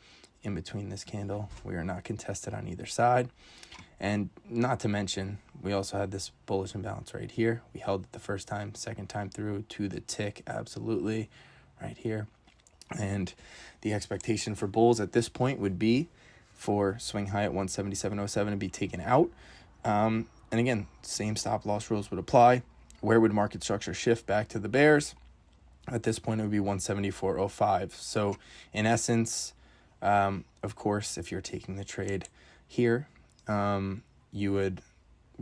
in between this candle. We are not contested on either side. And not to mention, we also had this bullish imbalance right here. We held it the first time, second time through to the tick, absolutely, right here. And the expectation for bulls at this point would be for swing high at 177.07 to be taken out. And again, same stop loss rules would apply. Where would market structure shift back to the bears? At this point, it would be 174.05. So in essence, of course, if you're taking the trade here, you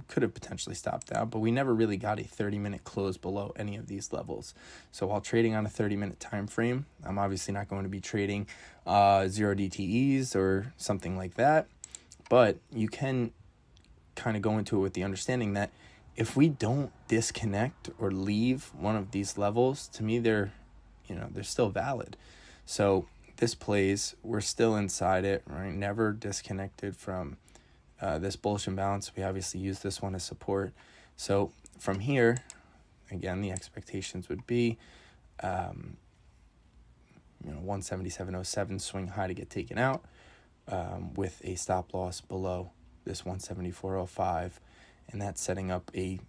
could have potentially stopped out, but we never really got a 30-minute close below any of these levels. So while trading on a 30-minute time frame, I'm obviously not going to be trading 0 DTEs or something like that, but you can kind of go into it with the understanding that if we don't disconnect or leave one of these levels, to me they're still valid. So this plays, we're still inside it, right? Never disconnected from this bullish imbalance. We obviously use this one as support. So from here, again, the expectations would be 177.07 swing high to get taken out, with a stop loss below this 174.05, and that's setting up a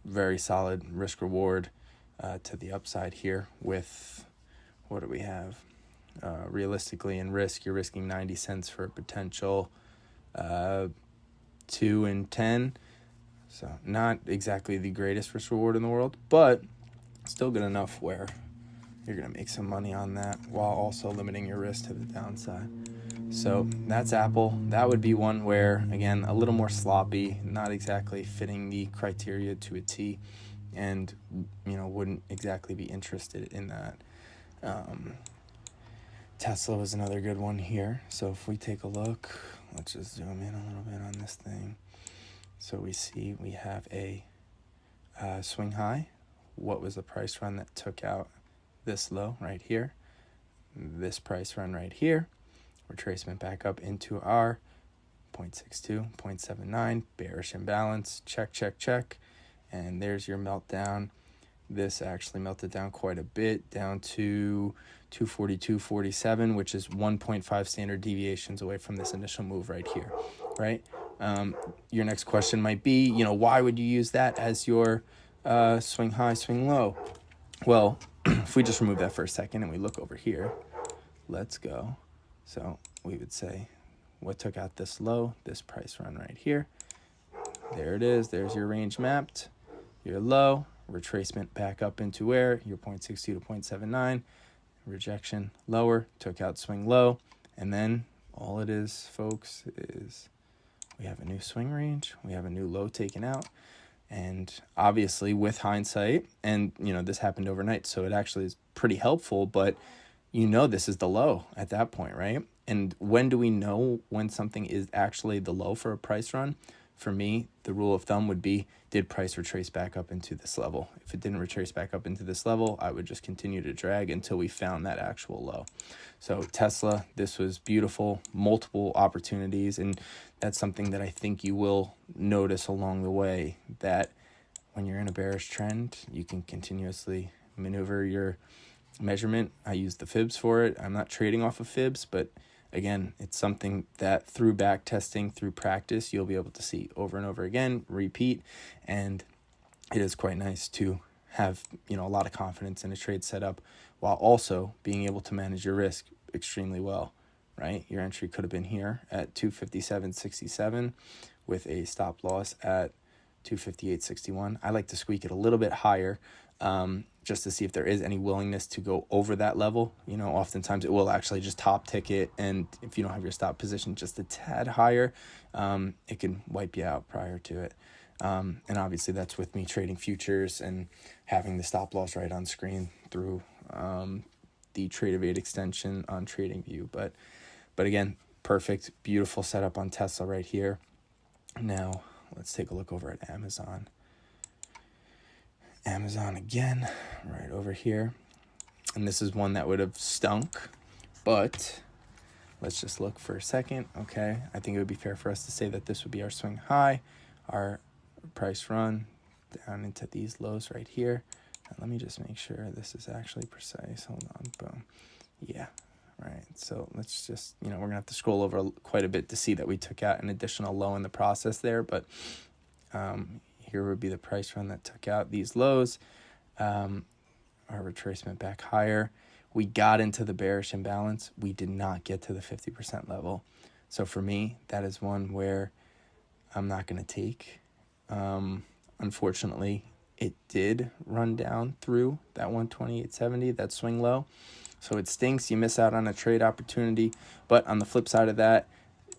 very solid risk reward to the upside here. With, what do we have? Realistically, in risk, you're risking 90 cents for a potential 2 and 10. So not exactly the greatest risk reward in the world, but still good enough where you're going to make some money on that while also limiting your risk to the downside. So that's Apple. That would be one where, again, a little more sloppy, not exactly fitting the criteria to a T, and wouldn't exactly be interested in that. Tesla was another good one here. So if we take a look, let's just zoom in a little bit on this thing. So we see we have a swing high. What was the price run that took out this low right here? This price run right here. Retracement back up into our 0.62, 0.79, bearish imbalance, check, check, check. And there's your meltdown. This actually melted down quite a bit, down to 242.47, which is 1.5 standard deviations away from this initial move right here, right? Your next question might be, why would you use that as your swing high, swing low? Well, if we just remove that for a second and we look over here, let's go. So we would say, what took out this low? This price run right here. There it is. There's your range mapped, your low, retracement back up into where? Your 0.62 to 0.79. Rejection lower, took out swing low, and then all it is, folks, is we have a new swing range, we have a new low taken out, and obviously with hindsight, and this happened overnight, so it actually is pretty helpful, but this is the low at that point, right? And when do we know when something is actually the low for a price run? for me, the rule of thumb would be, did price retrace back up into this level? If it didn't retrace back up into this level, I would just continue to drag until we found that actual low. So Tesla, this was beautiful, multiple opportunities, and that's something that I think you will notice along the way, that when you're in a bearish trend, you can continuously maneuver your measurement. I use the fibs for it. I'm not trading off of fibs, but again, it's something that through back testing, through practice, you'll be able to see over and over again, repeat, and it is quite nice to have, a lot of confidence in a trade setup while also being able to manage your risk extremely well, right? Your entry could have been here at 257.67 with a stop loss at 258.61. I like to squeak it a little bit higher, just to see if there is any willingness to go over that level. Oftentimes it will actually just top ticket, and if you don't have your stop position just a tad higher, it can wipe you out prior to it. And obviously that's with me trading futures and having the stop loss right on screen through the Trade Evade extension on TradingView. But again, perfect, beautiful setup on Tesla right here. Now let's take a look over at Amazon. Amazon again, right over here. And this is one that would have stunk, but let's just look for a second. Okay, I think it would be fair for us to say that this would be our swing high, our price run down into these lows right here. And let me just make sure this is actually precise. Hold on, boom. Yeah, right. So let's just, we're gonna have to scroll over quite a bit to see that we took out an additional low in the process there, but here would be the price run that took out these lows, our retracement back higher. We got into the bearish imbalance. We did not get to the 50% level. So for me, that is one where I'm not going to take. Unfortunately, it did run down through that 128.70, that swing low. So it stinks. You miss out on a trade opportunity. But on the flip side of that,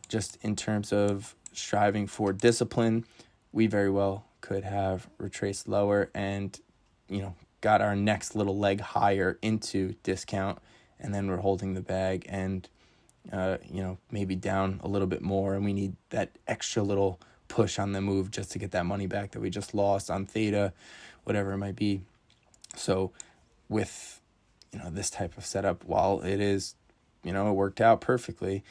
just in terms of striving for discipline, we very well could have retraced lower and, got our next little leg higher into discount, and then we're holding the bag and, maybe down a little bit more, and we need that extra little push on the move just to get that money back that we just lost on theta, whatever it might be. So with, this type of setup, while it is, it worked out perfectly,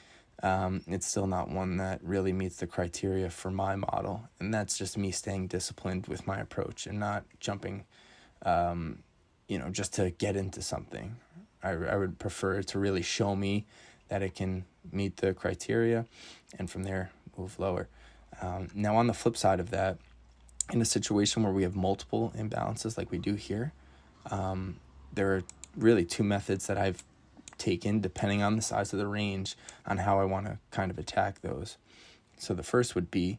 it's still not one that really meets the criteria for my model. And that's just me staying disciplined with my approach and not jumping, just to get into something. I would prefer to really show me that it can meet the criteria, and from there move lower. Now on the flip side of that, in a situation where we have multiple imbalances like we do here, there are really two methods that I've taken depending on the size of the range on how I want to kind of attack those. So the first would be,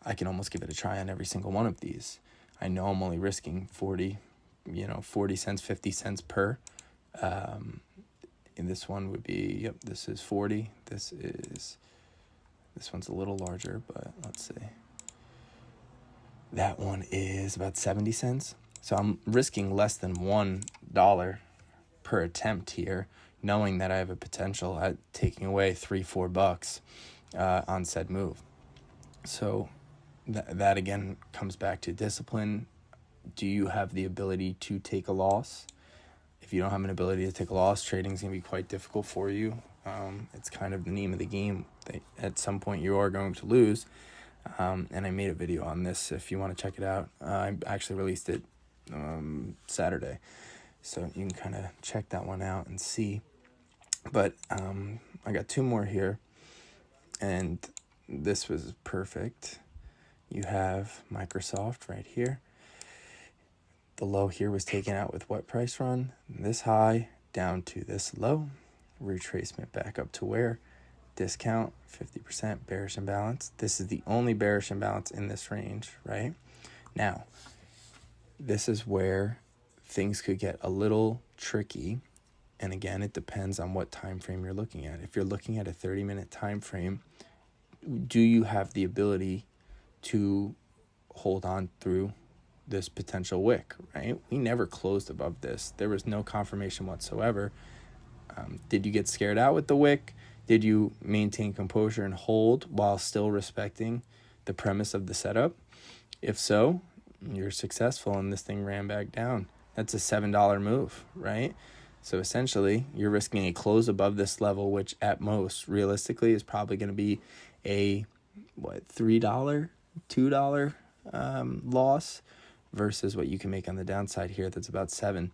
I can almost give it a try on every single one of these. I know I'm only risking 40 cents, 50 cents per. And this one would be, this is 40. This one's a little larger, but let's see. That one is about 70 cents. So I'm risking less than $1 per attempt here, knowing that I have a potential at taking away $3-4 on said move. So that again comes back to discipline. Do you have the ability to take a loss? If you don't have an ability to take a loss, trading is going to be quite difficult for you. It's kind of the name of the game. At some point you are going to lose. And I made a video on this if you want to check it out. I actually released it Saturday. So you can kind of check that one out and see. But I got two more here, and this was perfect. You have Microsoft right here. The low here was taken out with what price run? This high down to this low. Retracement back up to where? Discount, 50% bearish imbalance. This is the only bearish imbalance in this range, right? Now, this is where things could get a little tricky. And again, it depends on what time frame you're looking at. If you're looking at a 30-minute time frame, do you have the ability to hold on through this potential wick, right? We never closed above this. There was no confirmation whatsoever. Did you get scared out with the wick? Did you maintain composure and hold while still respecting the premise of the setup? If so, you're successful and this thing ran back down. That's a $7 move, right? So essentially, you're risking a close above this level, which at most, realistically, is probably going to be a, $3, $2 loss versus what you can make on the downside here. That's about 7.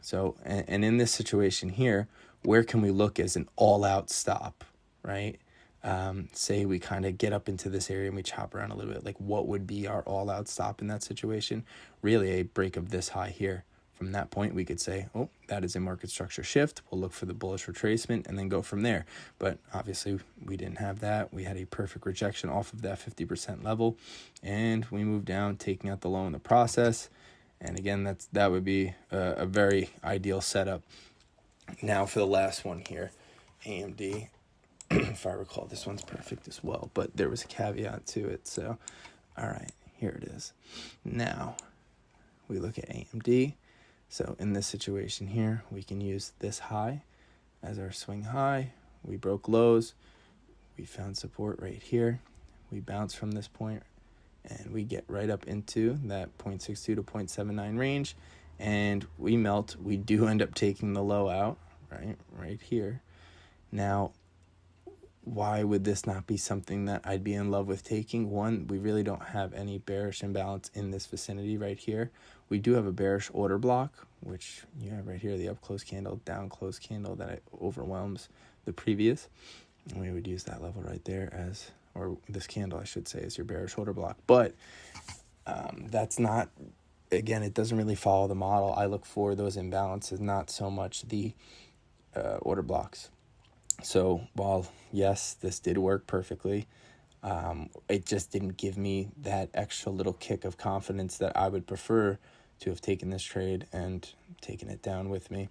So, and in this situation here, where can we look as an all-out stop, right? Say we kind of get up into this area and we chop around a little bit. Like, what would be our all-out stop in that situation? Really, a break of this high here. From that point, we could say, oh, that is a market structure shift. We'll look for the bullish retracement and then go from there. But obviously, we didn't have that. We had a perfect rejection off of that 50% level, and we moved down, taking out the low in the process. And again, that would be a very ideal setup. Now for the last one here, AMD. If I recall, this one's perfect as well, but there was a caveat to it. So, all right, here it is. Now we look at AMD. So in this situation here, we can use this high as our swing high. We broke lows. We found support right here. We bounce from this point, and we get right up into that 0.62 to 0.79 range, and we melt. We do end up taking the low out, right here. Now, why would this not be something that I'd be in love with taking? One, we really don't have any bearish imbalance in this vicinity right here. We do have a bearish order block, which you have right here, the up close candle, down close candle that overwhelms the previous. And we would use that level right there as, or this candle, I should say, as your bearish order block. But that's not, again, it doesn't really follow the model. I look for those imbalances, not so much the order blocks. So while, yes, this did work perfectly, it just didn't give me that extra little kick of confidence that I would prefer to have taken this trade and taken it down with me.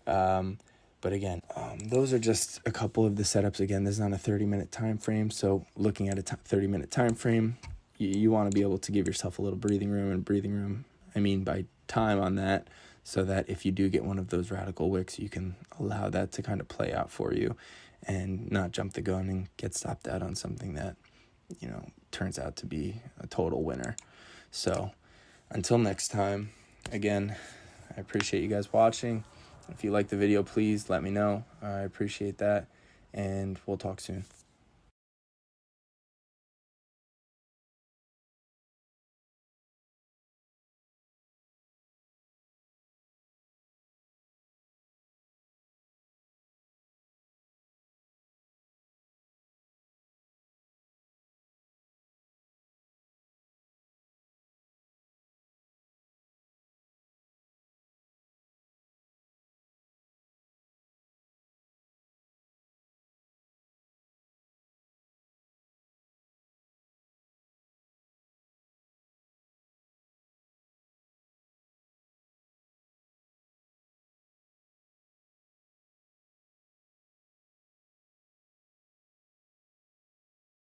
But again, those are just a couple of the setups. Again, this is on a 30-minute time frame. So looking at a 30-minute time frame, you want to be able to give yourself a little breathing room, I mean by time on that, so that if you do get one of those radical wicks, you can allow that to kind of play out for you and not jump the gun and get stopped out on something that, turns out to be a total winner. So until next time, again, I appreciate you guys watching. If you like the video, please let me know. I appreciate that, and we'll talk soon.